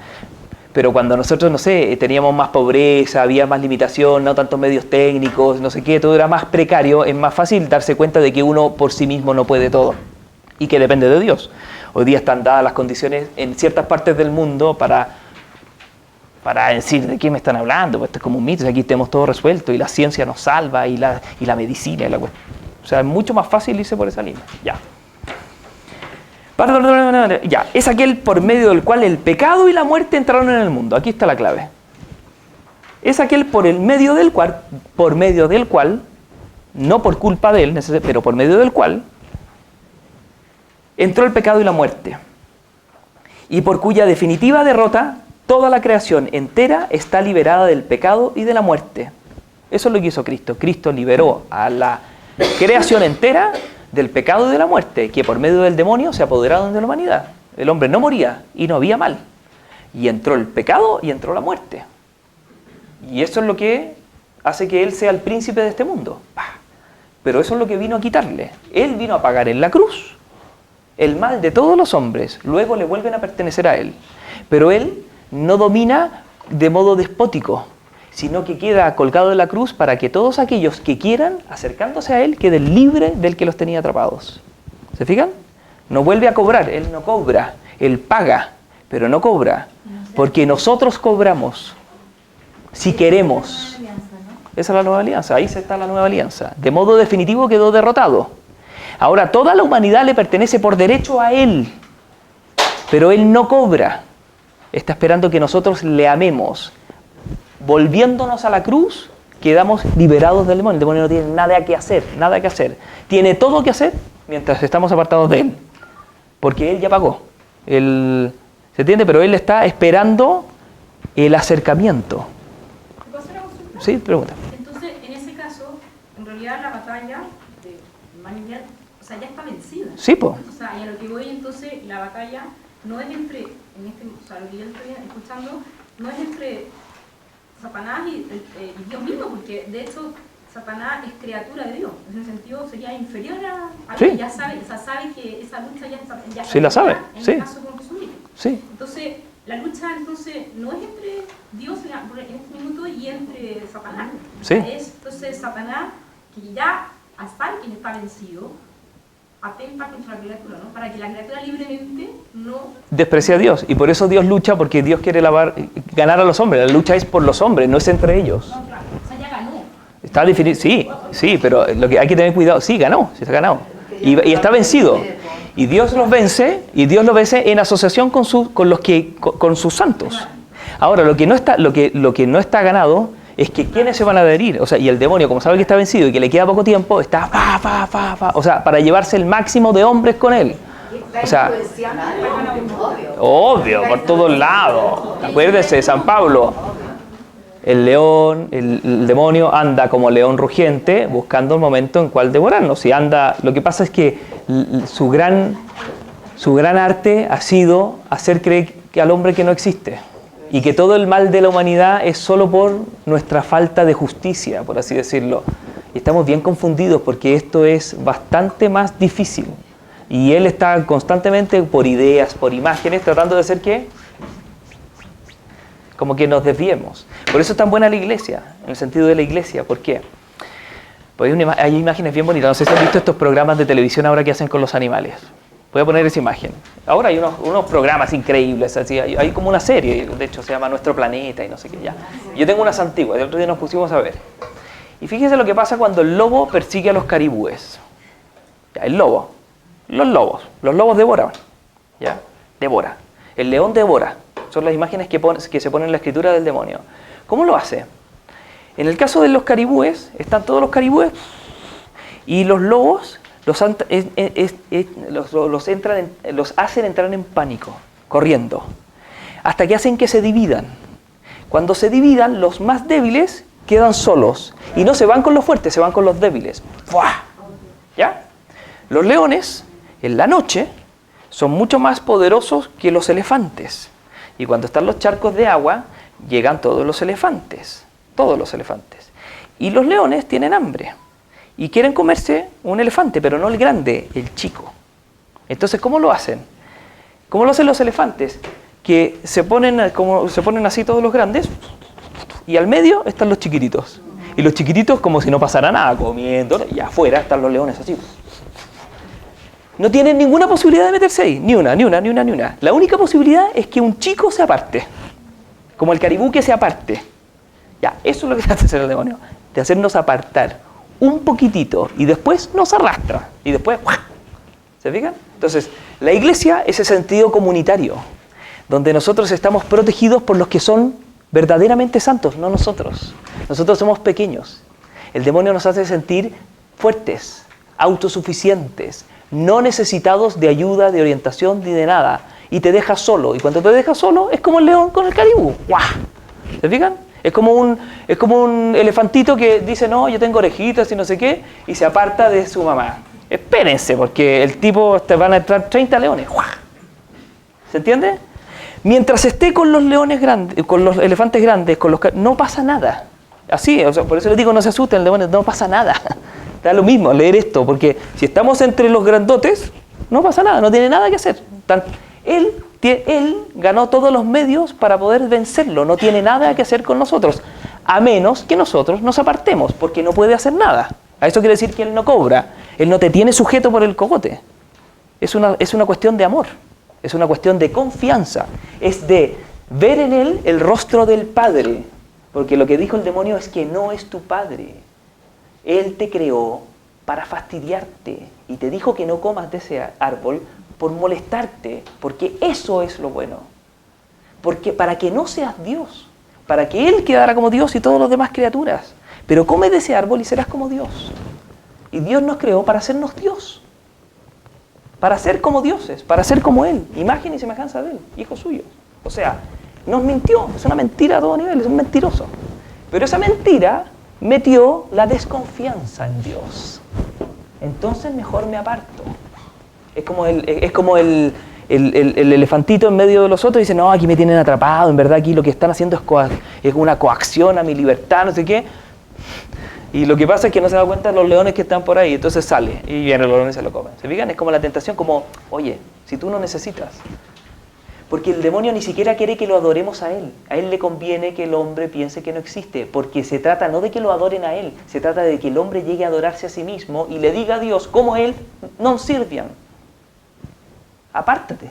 Pero cuando nosotros, teníamos más pobreza, había más limitación, no tantos medios técnicos, no sé qué, todo era más precario, es más fácil darse cuenta de que uno por sí mismo no puede todo y que depende de Dios. Hoy día están dadas las condiciones en ciertas partes del mundo para decir de qué me están hablando, pues esto es como un mito, aquí tenemos todo resuelto y la ciencia nos salva y la medicina. Es mucho más fácil irse por esa línea. Es aquel por medio del cual el pecado y la muerte entraron en el mundo. Aquí está la clave. Es aquel por medio del cual, no por culpa de él, pero por medio del cual, entró el pecado y la muerte. Y por cuya definitiva derrota, toda la creación entera está liberada del pecado y de la muerte. Eso es lo que hizo Cristo. Cristo liberó a la creación entera del pecado y de la muerte, que por medio del demonio se apoderaron de la humanidad. El hombre no moría y no había mal. Y entró el pecado y entró la muerte. Y eso es lo que hace que él sea el príncipe de este mundo. Pero eso es lo que vino a quitarle. Él vino a pagar en la cruz el mal de todos los hombres. Luego le vuelven a pertenecer a él. Pero él no domina de modo despótico, sino que queda colgado de la cruz para que todos aquellos que quieran, acercándose a él, queden libres del que los tenía atrapados. ¿Se fijan? No vuelve a cobrar, él no cobra, él paga, pero no cobra, porque nosotros cobramos, si queremos. Esa es la nueva alianza, ahí está la nueva alianza. De modo definitivo quedó derrotado. Ahora toda la humanidad le pertenece por derecho a él, pero él no cobra. Está esperando que nosotros le amemos. Volviéndonos a la cruz, quedamos liberados del demonio. El demonio no tiene nada que hacer, nada que hacer. Tiene todo que hacer mientras estamos apartados de él, porque él ya pagó. ¿Se entiende? Pero él está esperando el acercamiento. ¿Puedo hacer una consulta? Sí, pregunta. Entonces, en ese caso, en realidad la batalla de humanidad, o sea, ya está vencida. Sí, po. O sea, y a lo que voy entonces, la batalla no es entre, o sea, lo que yo estoy escuchando, no es entre Satanás y Dios mismo, porque de hecho Satanás es criatura de Dios. En ese sentido sería inferior a Sí. ya sabe, o sea, sabe que esa lucha ya Sí, la sabe, en sí. el caso con Jesucristo. Sí. Entonces, la lucha entonces no es entre Dios en este minuto y entre Satanás. Sí. Es entonces Satanás que ya hasta que está vencido, atenta contra la criatura, ¿no? Para que la criatura libremente no... Desprecia a Dios, y por eso Dios lucha, porque Dios quiere ganar a los hombres. La lucha es por los hombres, no es entre ellos. No, claro, o sea, ya ganó. Está definido, sí, pero lo que hay que tener cuidado, sí, ganó, sí está ganado. Y está vencido. Y Dios los vence, en asociación con sus santos. Ahora, lo que no está ganado es que quienes se van a adherir, o sea, y el demonio, como sabe que está vencido y que le queda poco tiempo, está o sea, para llevarse el máximo de hombres con él. O sea, obvio, por todos lados. Acuérdese, San Pablo, el león, el demonio anda como león rugiente buscando el momento en cual devorarnos. Y anda, lo que pasa es que su gran arte ha sido hacer creer al hombre que no existe. Y que todo el mal de la humanidad es solo por nuestra falta de justicia, por así decirlo. Y estamos bien confundidos porque esto es bastante más difícil. Y él está constantemente por ideas, por imágenes, tratando de hacer que como que nos desviemos. Por eso es tan buena la iglesia, en el sentido de la iglesia. ¿Por qué? Pues hay imágenes bien bonitas. No sé si han visto estos programas de televisión ahora que hacen con los animales. Voy a poner esa imagen. Ahora hay unos programas increíbles, así, hay como una serie, de hecho se llama Nuestro Planeta y no sé qué ya. Yo tengo unas antiguas, el otro día nos pusimos a ver. Y fíjese lo que pasa cuando el lobo persigue a los caribúes. Ya, el lobo, los lobos devoran, ¿ya? Devora. El león devora. Son las imágenes que se ponen en la escritura del demonio. ¿Cómo lo hace? En el caso de los caribúes, están todos los caribúes y los lobos los hacen entrar en pánico, corriendo, hasta que hacen que se dividan. Cuando se dividan, los más débiles quedan solos y no se van con los fuertes, se van con los débiles. ¡Fua! ¿Ya? Los leones, en la noche, son mucho más poderosos que los elefantes. Y cuando están los charcos de agua, llegan todos los elefantes. Y los leones tienen hambre. Y quieren comerse un elefante, pero no el grande, el chico. Entonces, ¿cómo lo hacen? ¿Cómo lo hacen los elefantes? Que se ponen así todos los grandes, y al medio están los chiquititos. Y los chiquititos como si no pasara nada, comiendo, y afuera están los leones así. No tienen ninguna posibilidad de meterse ahí, ni una. La única posibilidad es que un chico se aparte, como el caribú que se aparte. Ya, eso es lo que hace hacer el demonio, de hacernos apartar un poquitito y después nos arrastra y después ¡guau! ¿Se fijan? Entonces, la iglesia es ese sentido comunitario, donde nosotros estamos protegidos por los que son verdaderamente santos, no nosotros. Nosotros somos pequeños. El demonio nos hace sentir fuertes, autosuficientes, no necesitados de ayuda, de orientación ni de nada, y te deja solo. Y cuando te deja solo es como el león con el caribú. ¡Guau! ¿Se fijan? Es como un elefantito que dice, no, yo tengo orejitas y no sé qué, y se aparta de su mamá. espérense, porque el tipo te van a entrar 30 leones. ¡Guau! ¿Se entiende? Mientras esté con los leones grandes, con los elefantes grandes, no pasa nada. Así, o sea, por eso les digo, no se asusten, demonios, no pasa nada. Da lo mismo leer esto, porque si estamos entre los grandotes, no pasa nada, no tiene nada que hacer. Él ganó todos los medios para poder vencerlo, no tiene nada que hacer con nosotros, a menos que nosotros nos apartemos, porque no puede hacer nada. A eso quiere decir que Él no cobra, Él no te tiene sujeto por el cogote. Es una cuestión de amor, es una cuestión de confianza, es de ver en Él el rostro del Padre, porque lo que dijo el demonio es que no es tu Padre. Él te creó para fastidiarte y te dijo que no comas de ese árbol por molestarte, porque eso es lo bueno. Porque para que no seas Dios, para que Él quedara como Dios y todas las demás criaturas. Pero come de ese árbol y serás como Dios. Y Dios nos creó para hacernos Dios. Para ser como dioses, para ser como Él, imagen y semejanza de Él, hijos suyos. O sea, nos mintió, es una mentira a todo nivel, es un mentiroso. Pero esa mentira metió la desconfianza en Dios. Entonces mejor me aparto. Es como el elefantito en medio de los otros y dice, no, aquí me tienen atrapado, en verdad aquí lo que están haciendo es una coacción a mi libertad, no sé qué. Y lo que pasa es que no se da cuenta de los leones que están por ahí, entonces sale y vienen los leones y se lo comen. ¿Se fijan? Es como la tentación, como, oye, si tú no necesitas. Porque el demonio ni siquiera quiere que lo adoremos a él. A él le conviene que el hombre piense que no existe, porque se trata no de que lo adoren a él, se trata de que el hombre llegue a adorarse a sí mismo y le diga a Dios, como él, non sirvian. Apártate.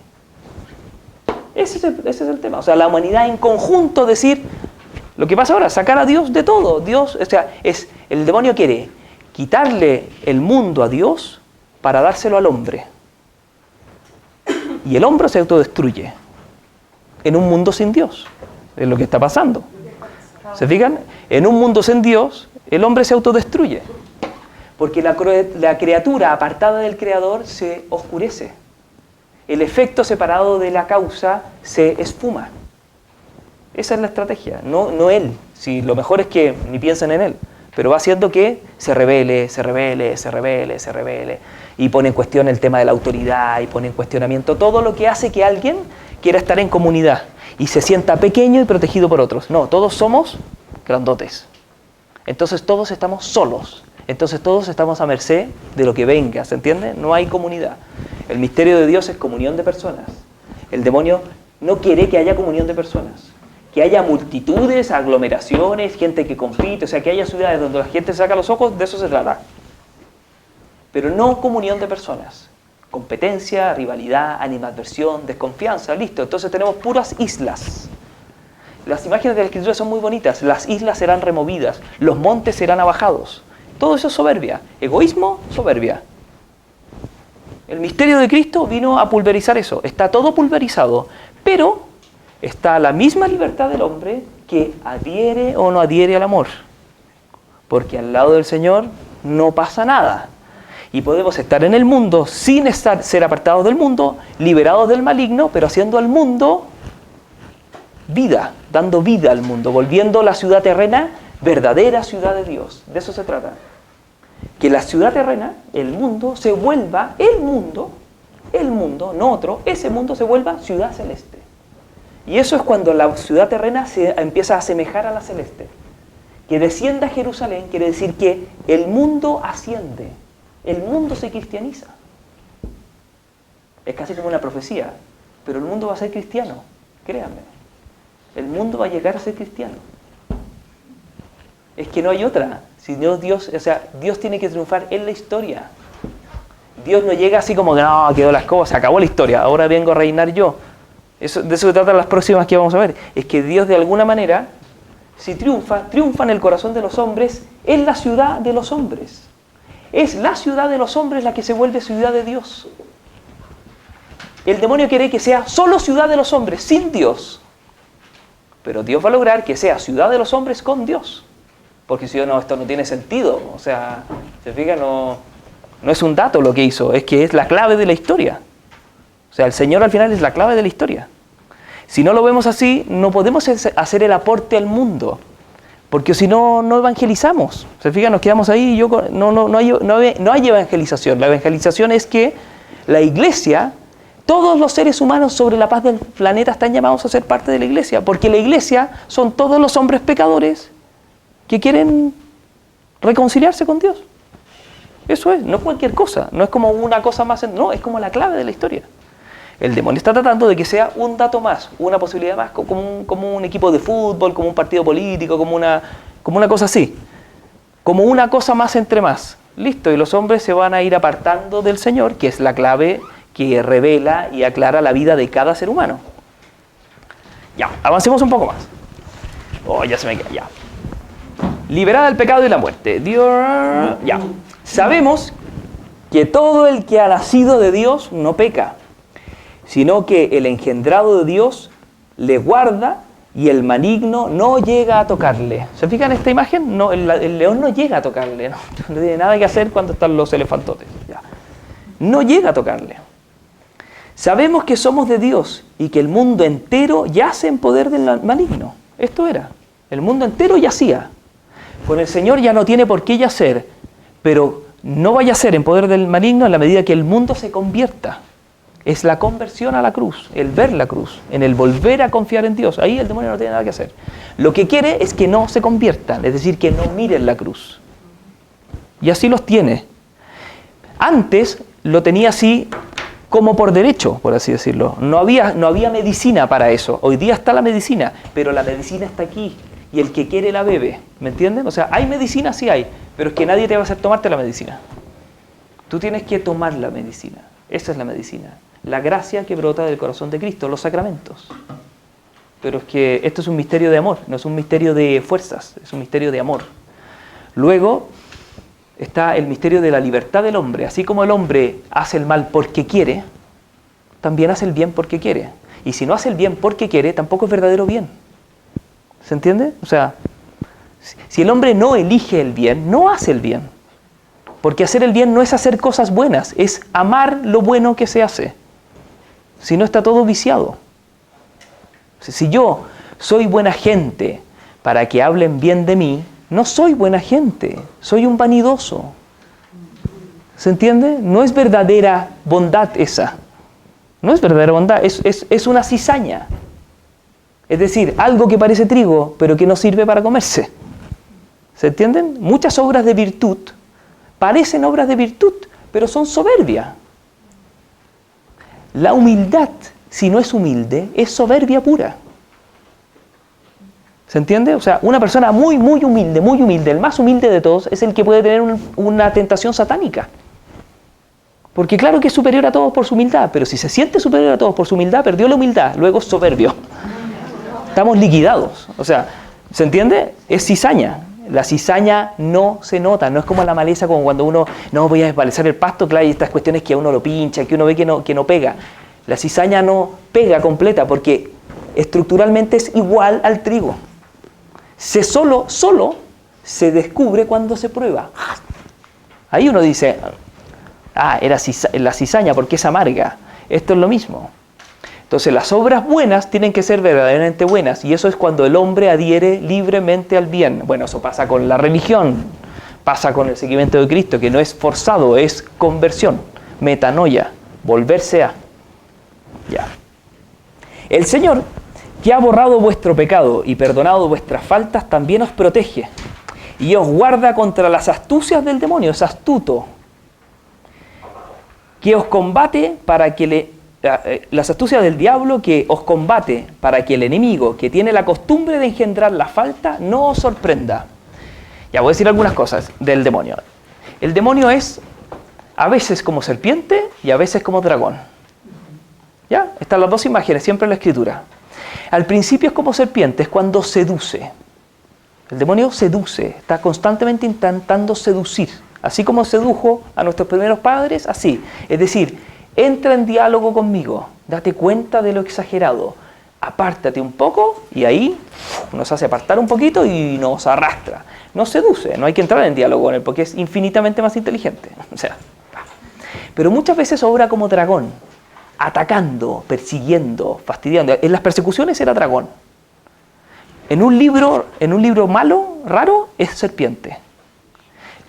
Ese es el tema. O sea, la humanidad en conjunto decir, lo que pasa ahora, sacar a Dios de todo. Dios, o sea, el demonio quiere quitarle el mundo a Dios para dárselo al hombre. Y el hombre se autodestruye en un mundo sin Dios. Es lo que está pasando. ¿Se fijan? En un mundo sin Dios, el hombre se autodestruye. Porque la criatura apartada del Creador se oscurece. El efecto separado de la causa se esfuma. Esa es la estrategia, no él. Si lo mejor es que ni piensen en él, pero va haciendo que se rebele, y pone en cuestión el tema de la autoridad, y pone en cuestionamiento todo lo que hace que alguien quiera estar en comunidad y se sienta pequeño y protegido por otros. No, todos somos grandotes. Entonces todos estamos solos. Entonces todos estamos a merced de lo que venga, ¿se entiende? No hay comunidad. El misterio de Dios es comunión de personas. El demonio no quiere que haya comunión de personas. Que haya multitudes, aglomeraciones, gente que compite, o sea, que haya ciudades donde la gente saca los ojos, de eso se trata. Pero no comunión de personas. Competencia, rivalidad, animadversión, desconfianza, listo. Entonces tenemos puras islas. Las imágenes de la Escritura son muy bonitas. Las islas serán removidas, los montes serán abajados. Todo eso es soberbia. Egoísmo, soberbia. El misterio de Cristo vino a pulverizar eso. Está todo pulverizado, pero está la misma libertad del hombre que adhiere o no adhiere al amor. Porque al lado del Señor no pasa nada. Y podemos estar en el mundo sin ser apartados del mundo, liberados del maligno, pero haciendo al mundo vida, dando vida al mundo, volviendo la ciudad terrena verdadera ciudad de Dios. De eso se trata. Que la ciudad terrena, el mundo, se vuelva el mundo, no otro, ese mundo se vuelva ciudad celeste. Y eso es cuando la ciudad terrena se empieza a asemejar a la celeste. Que descienda a Jerusalén quiere decir que el mundo asciende, el mundo se cristianiza. Es casi como una profecía, pero el mundo va a ser cristiano, créanme. El mundo va a llegar a ser cristiano. Es que no hay otra. Si no, Dios tiene que triunfar en la historia. Dios no llega así como que no, quedó las cosas, se acabó la historia, ahora vengo a reinar yo. De eso se tratan las próximas que vamos a ver. Es que Dios de alguna manera, si triunfa en el corazón de los hombres, en la ciudad de los hombres. Es la ciudad de los hombres la que se vuelve ciudad de Dios. El demonio quiere que sea solo ciudad de los hombres, sin Dios. Pero Dios va a lograr que sea ciudad de los hombres con Dios. Porque si no, esto no tiene sentido. O sea, se fija, no es un dato lo que hizo, es que es la clave de la historia. O sea, el Señor al final es la clave de la historia. Si no lo vemos así, no podemos hacer el aporte al mundo. Porque si no, no evangelizamos. Se fijan, nos quedamos ahí y no hay evangelización. La evangelización es que la iglesia, todos los seres humanos sobre la paz del planeta están llamados a ser parte de la iglesia. Porque la iglesia son todos los hombres pecadores que quieren reconciliarse con Dios. Eso es, no es cualquier cosa. No es como una cosa más, no, es como la clave de la historia. El demonio está tratando de que sea un dato más, una posibilidad más, como un equipo de fútbol, como un partido político, como una cosa así. Como una cosa más entre más. Listo, y los hombres se van a ir apartando del Señor, que es la clave que revela y aclara la vida de cada ser humano. Ya, avancemos un poco más. Oh, ya se me queda, ya. Liberada del pecado y la muerte. Dios, ya. Sabemos que todo el que ha nacido de Dios no peca, sino que el engendrado de Dios le guarda y el maligno no llega a tocarle. ¿Se fijan en esta imagen? No, el león no llega a tocarle, no tiene nada que hacer cuando están los elefantotes. Ya. No llega a tocarle. Sabemos que somos de Dios y que el mundo entero yace en poder del maligno. Esto era, el mundo entero yacía. Con el Señor ya no tiene por qué yacer, pero no va a yacer en poder del maligno en la medida que el mundo se convierta. Es la conversión a la cruz, el ver la cruz, en el volver a confiar en Dios. Ahí el demonio no tiene nada que hacer. Lo que quiere es que no se conviertan, es decir, que no miren la cruz. Y así los tiene. Antes lo tenía así como por derecho, por así decirlo. No había medicina para eso. Hoy día está la medicina, pero la medicina está aquí. Y el que quiere la bebe. ¿Me entienden? O sea, hay medicina, sí hay, pero es que nadie te va a hacer tomarte la medicina. Tú tienes que tomar la medicina. Esa es la medicina. La gracia que brota del corazón de Cristo, los sacramentos. Pero es que esto es un misterio de amor, no es un misterio de fuerzas, es un misterio de amor. Luego está el misterio de la libertad del hombre. Así como el hombre hace el mal porque quiere, también hace el bien porque quiere. Y si no hace el bien porque quiere, tampoco es verdadero bien. ¿Se entiende? O sea, si el hombre no elige el bien, no hace el bien. Porque hacer el bien no es hacer cosas buenas, es amar lo bueno que se hace. Si no, está todo viciado. Si yo soy buena gente para que hablen bien de mí, no soy buena gente, soy un vanidoso. ¿Se entiende? No es verdadera bondad esa. No es verdadera bondad, es una cizaña. Es decir, algo que parece trigo, pero que no sirve para comerse. ¿Se entienden? Muchas obras de virtud parecen obras de virtud, pero son soberbia. La humildad, si no es humilde, es soberbia pura. ¿Se entiende? O sea, una persona muy humilde, el más humilde de todos, es el que puede tener una tentación satánica. Porque claro que es superior a todos por su humildad, pero si se siente superior a todos por su humildad, perdió la humildad, luego es soberbio. Estamos liquidados. O sea, ¿se entiende? Es cizaña. La cizaña no se nota, no es como la maleza, como cuando uno, no voy a desmalezar el pasto, claro, y estas cuestiones que a uno lo pincha, que uno ve que no pega. La cizaña no pega completa porque estructuralmente es igual al trigo. Solo se descubre cuando se prueba. Ahí uno dice, era la cizaña porque es amarga. Esto es lo mismo. Entonces las obras buenas tienen que ser verdaderamente buenas, y eso es cuando el hombre adhiere libremente al bien. Bueno, eso pasa con la religión, pasa con el seguimiento de Cristo, que no es forzado, es conversión, metanoia, volverse a. Ya. El Señor, que ha borrado vuestro pecado y perdonado vuestras faltas, también os protege y os guarda contra las astucias del demonio, es astuto, que os combate para que las astucias del diablo que os combate para que el enemigo, que tiene la costumbre de engendrar la falta, no os sorprenda. Ya voy a decir algunas cosas del demonio. El demonio es a veces como serpiente y a veces como dragón. ¿Ya? Están las dos imágenes siempre en la Escritura. Al principio es como serpiente, es cuando seduce. El demonio seduce, está constantemente intentando seducir. Así como sedujo a nuestros primeros padres, así. Es decir, entra en diálogo conmigo, date cuenta de lo exagerado, apártate un poco y ahí nos hace apartar un poquito y nos arrastra. Nos seduce, no hay que entrar en diálogo con él porque es infinitamente más inteligente. O sea, pero muchas veces obra como dragón, atacando, persiguiendo, fastidiando. En las persecuciones era dragón. En un libro malo, raro, es serpiente.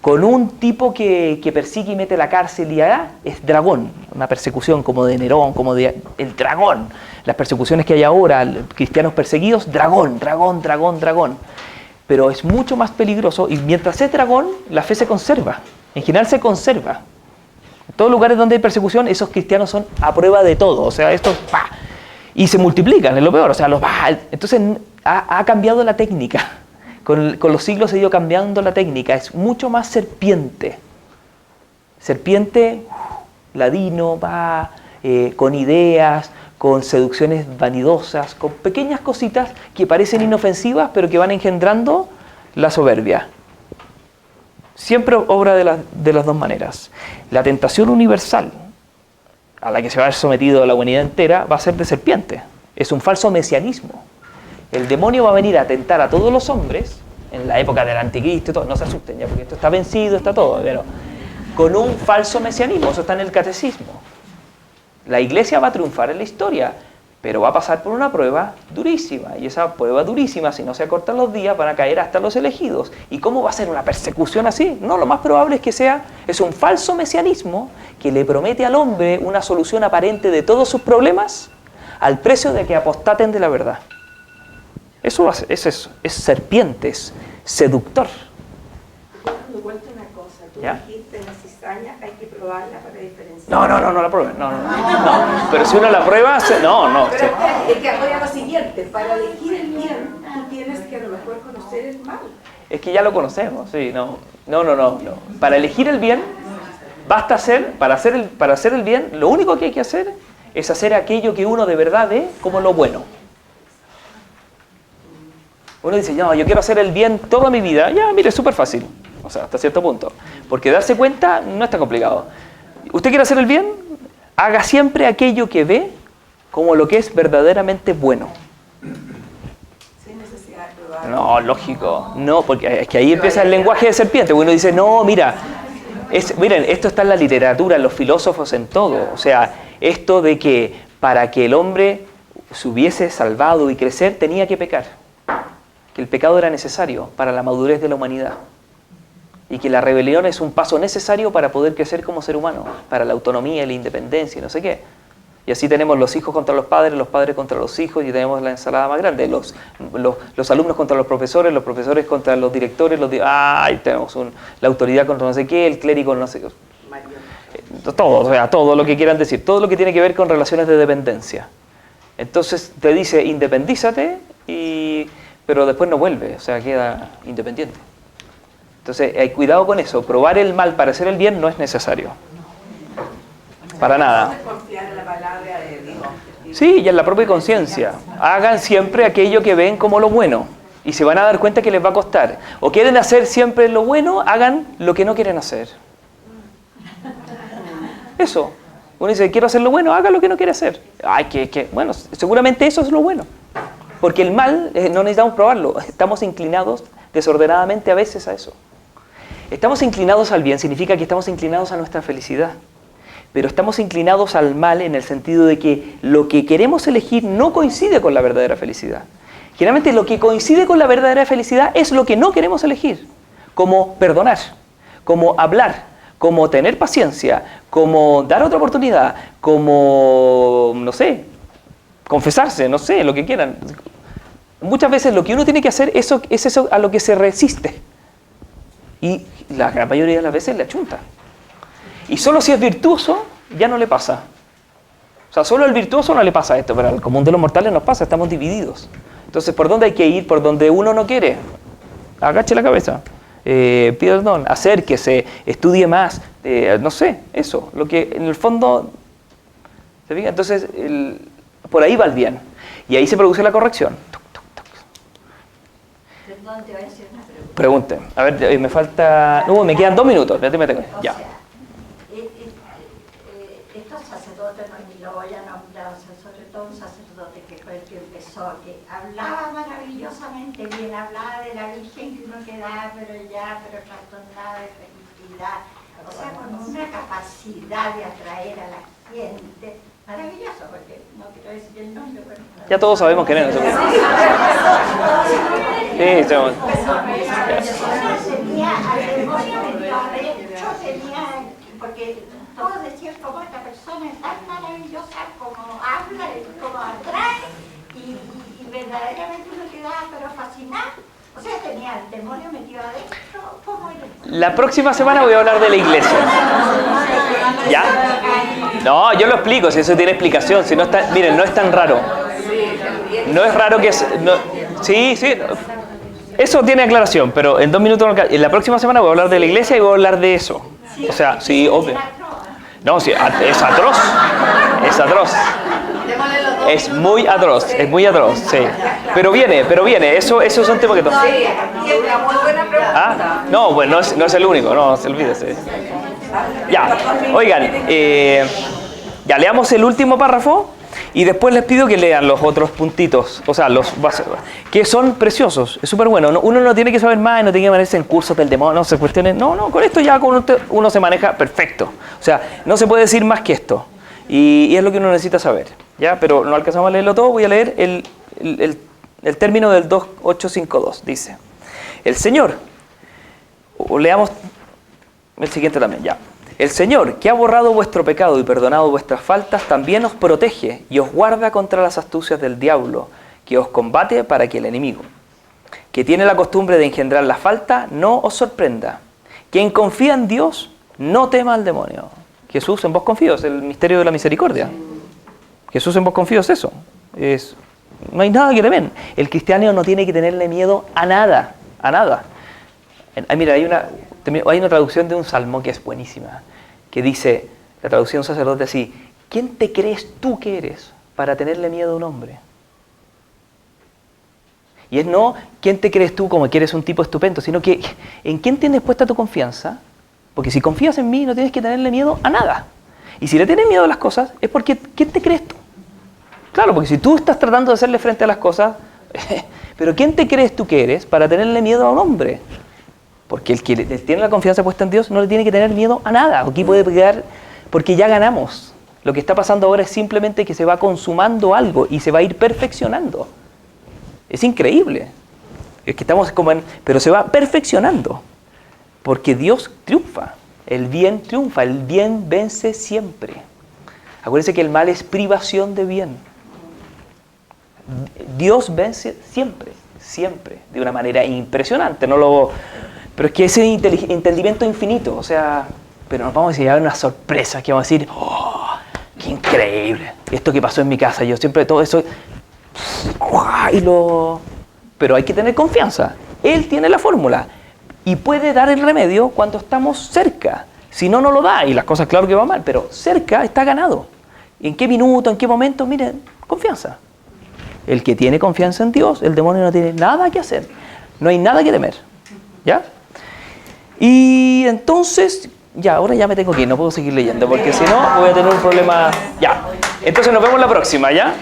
Con un tipo que persigue y mete a la cárcel y allá, es dragón. Una persecución como de Nerón, como de el dragón. Las persecuciones que hay ahora, cristianos perseguidos, dragón. Pero es mucho más peligroso y mientras es dragón, la fe se conserva. En general se conserva. En todos lugares donde hay persecución, esos cristianos son a prueba de todo. O sea, estos, ¡pah! Y se multiplican, es lo peor. O sea, entonces ha cambiado la técnica. Con los siglos se ha ido cambiando la técnica. Es mucho más serpiente. Serpiente, ladino, con ideas, con seducciones vanidosas, con pequeñas cositas que parecen inofensivas, pero que van engendrando la soberbia. Siempre obra de las dos maneras. La tentación universal, a la que se va a ver sometido la humanidad entera, va a ser de serpiente. Es un falso mesianismo. El demonio va a venir a tentar a todos los hombres, en la época del anticristo y todo, no se asusten ya, porque esto está vencido, está todo, pero con un falso mesianismo, eso está en el catecismo. La iglesia va a triunfar en la historia, pero va a pasar por una prueba durísima, y esa prueba durísima, si no se acortan los días, van a caer hasta los elegidos. ¿Y cómo va a ser una persecución así? No, lo más probable es que es un falso mesianismo que le promete al hombre una solución aparente de todos sus problemas al precio de que apostaten de la verdad. Eso es eso, es serpientes, seductor. Me cuento una cosa, tú ¿Ya? dijiste la cizaña hay que probarla para diferenciar. No la prueben, no. Pero si uno la prueba, no. Pero es que ahora lo siguiente, para elegir el bien, tú tienes que a lo mejor conocer el mal. Es que ya lo conocemos, sí, no. Para elegir el bien, basta hacer, para hacer el bien, lo único que hay que hacer es hacer aquello que uno de verdad ve como lo bueno. Uno dice, no, yo quiero hacer el bien toda mi vida. Ya, mire, es súper fácil. O sea, hasta cierto punto. Porque darse cuenta no es tan complicado. ¿Usted quiere hacer el bien? Haga siempre aquello que ve como lo que es verdaderamente bueno. Sin necesidad de probar. No, lógico. No, porque es que ahí empieza el lenguaje de serpiente. Uno dice, no, miren, esto está en la literatura, en los filósofos, en todo. O sea, esto de que para que el hombre se hubiese salvado y crecer, tenía que pecar. Que el pecado era necesario para la madurez de la humanidad y que la rebelión es un paso necesario para poder crecer como ser humano, para la autonomía y la independencia y no sé qué. Y así tenemos los hijos contra los padres contra los hijos y tenemos la ensalada más grande, los alumnos contra los profesores contra los directores, tenemos la autoridad contra no sé qué, el clérigo no sé qué. Todo, o sea, todo lo que quieran decir, todo lo que tiene que ver con relaciones de dependencia. Entonces te dice, independízate pero después no vuelve, o sea, queda independiente. Entonces, hay cuidado con eso. Probar el mal para hacer el bien no es necesario. Para nada. Confiar en la palabra de Dios. Sí, y en la propia conciencia. Hagan siempre aquello que ven como lo bueno. Y se van a dar cuenta que les va a costar. O quieren hacer siempre lo bueno, hagan lo que no quieren hacer. Eso. Uno dice, quiero hacer lo bueno, haga lo que no quiere hacer. Bueno, seguramente eso es lo bueno. Porque el mal no necesitamos probarlo, estamos inclinados desordenadamente a veces a eso. Estamos inclinados al bien, significa que estamos inclinados a nuestra felicidad. Pero estamos inclinados al mal en el sentido de que lo que queremos elegir no coincide con la verdadera felicidad. Generalmente lo que coincide con la verdadera felicidad es lo que no queremos elegir. Como perdonar, como hablar, como tener paciencia, como dar otra oportunidad, como, no sé, confesarse, no sé, lo que quieran. Muchas veces lo que uno tiene que hacer es eso a lo que se resiste. Y la gran mayoría de las veces le achunta. Y solo si es virtuoso, ya no le pasa. O sea, solo al virtuoso no le pasa esto, pero al común de los mortales nos pasa, estamos divididos. Entonces, ¿por dónde hay que ir? Por donde uno no quiere. Agache la cabeza. Pide perdón, acérquese, estudie más. No sé, eso. Lo que en el fondo... ¿Se fija? Entonces, por ahí va el bien. Y ahí se produce la corrección. Perdón, te voy a hacer una pregunta. Pregunten. A ver, me falta... me quedan 2 minutos. Ya. Estos sacerdotes, ni lo voy a nombrar, sobre todo un sacerdote que fue el que empezó, que hablaba maravillosamente bien, hablaba de la Virgen que uno quedaba, pero trastornada de felicidad. O sea, con una capacidad de atraer a la gente Maravilloso, porque no quiero decir el nombre, pero... Ya todos sabemos quién es. Sí, tenemos. Tenía al demonio metido adentro, porque todos decían como esta persona es tan maravillosa, como habla, como atrae, y verdaderamente uno quedaba pero fascinado. O sea, tenía al demonio metido adentro, ¿cómo era? La próxima semana voy a hablar de la iglesia. ¿Ya? No, yo lo explico, si eso tiene explicación. Si no está, miren, no es tan raro. No es raro que... sí. Eso tiene aclaración, pero en 2 minutos... En la próxima semana voy a hablar de la iglesia y voy a hablar de eso. O sea, sí, obvio. No, sí, es atroz. Es atroz. Es muy atroz, sí. Pero viene, eso es un tema que... ¿Ah? No, pues no es el único, no se olvídese. Ya, oigan, ya leamos el último párrafo y después les pido que lean los otros puntitos, o sea, los que son preciosos, es súper bueno. Uno no tiene que saber más, no tiene que manejarse en cursos del demonio, no se cuestionen. No, con esto ya uno se maneja perfecto. O sea, no se puede decir más que esto. Y es lo que uno necesita saber, ¿ya? Pero no alcanzamos a leerlo todo, voy a leer el término del 2852. Dice, el Señor, o leamos el siguiente también, ya. El Señor, que ha borrado vuestro pecado y perdonado vuestras faltas, también os protege y os guarda contra las astucias del diablo, que os combate para que el enemigo, que tiene la costumbre de engendrar la falta, no os sorprenda. Quien confía en Dios, no tema al demonio. Jesús en vos confío, es el misterio de la misericordia. Jesús en vos confío es eso. No hay nada que temer. El cristiano no tiene que tenerle miedo a nada, a nada. Mira, hay una traducción de un salmo que es buenísima, que dice, la traducción sacerdote así, ¿quién te crees tú que eres para tenerle miedo a un hombre? Y es no, ¿quién te crees tú como que eres un tipo estupendo? Sino que, ¿en quién tienes puesta tu confianza? Porque si confías en mí, no tienes que tenerle miedo a nada. Y si le tienes miedo a las cosas, es porque, ¿quién te crees tú? Claro, porque si tú estás tratando de hacerle frente a las cosas, pero ¿quién te crees tú que eres para tenerle miedo a un hombre? Porque el que tiene la confianza puesta en Dios no le tiene que tener miedo a nada. Aquí puede pegar, porque ya ganamos. Lo que está pasando ahora es simplemente que se va consumando algo y se va a ir perfeccionando. Es increíble. Es que estamos pero se va perfeccionando. Porque Dios triunfa. El bien triunfa. El bien vence siempre. Acuérdense que el mal es privación de bien. Dios vence siempre. Siempre. De una manera impresionante. Pero es que ese entendimiento infinito. O sea, pero nos vamos a llevar una sorpresa. Que vamos a decir, ¡oh! ¡Qué increíble! Esto que pasó en mi casa. Yo siempre todo eso... Pero hay que tener confianza. Él tiene la fórmula. Y puede dar el remedio cuando estamos cerca. Si no, no lo da. Y las cosas, claro que van mal. Pero cerca está ganado. ¿En qué minuto, en qué momento? Miren, confianza. El que tiene confianza en Dios, el demonio no tiene nada que hacer. No hay nada que temer. ¿Ya? Y entonces, ya, ahora ya me tengo que ir. No puedo seguir leyendo. Porque si no, voy a tener un problema. Ya. Entonces nos vemos la próxima, ¿ya?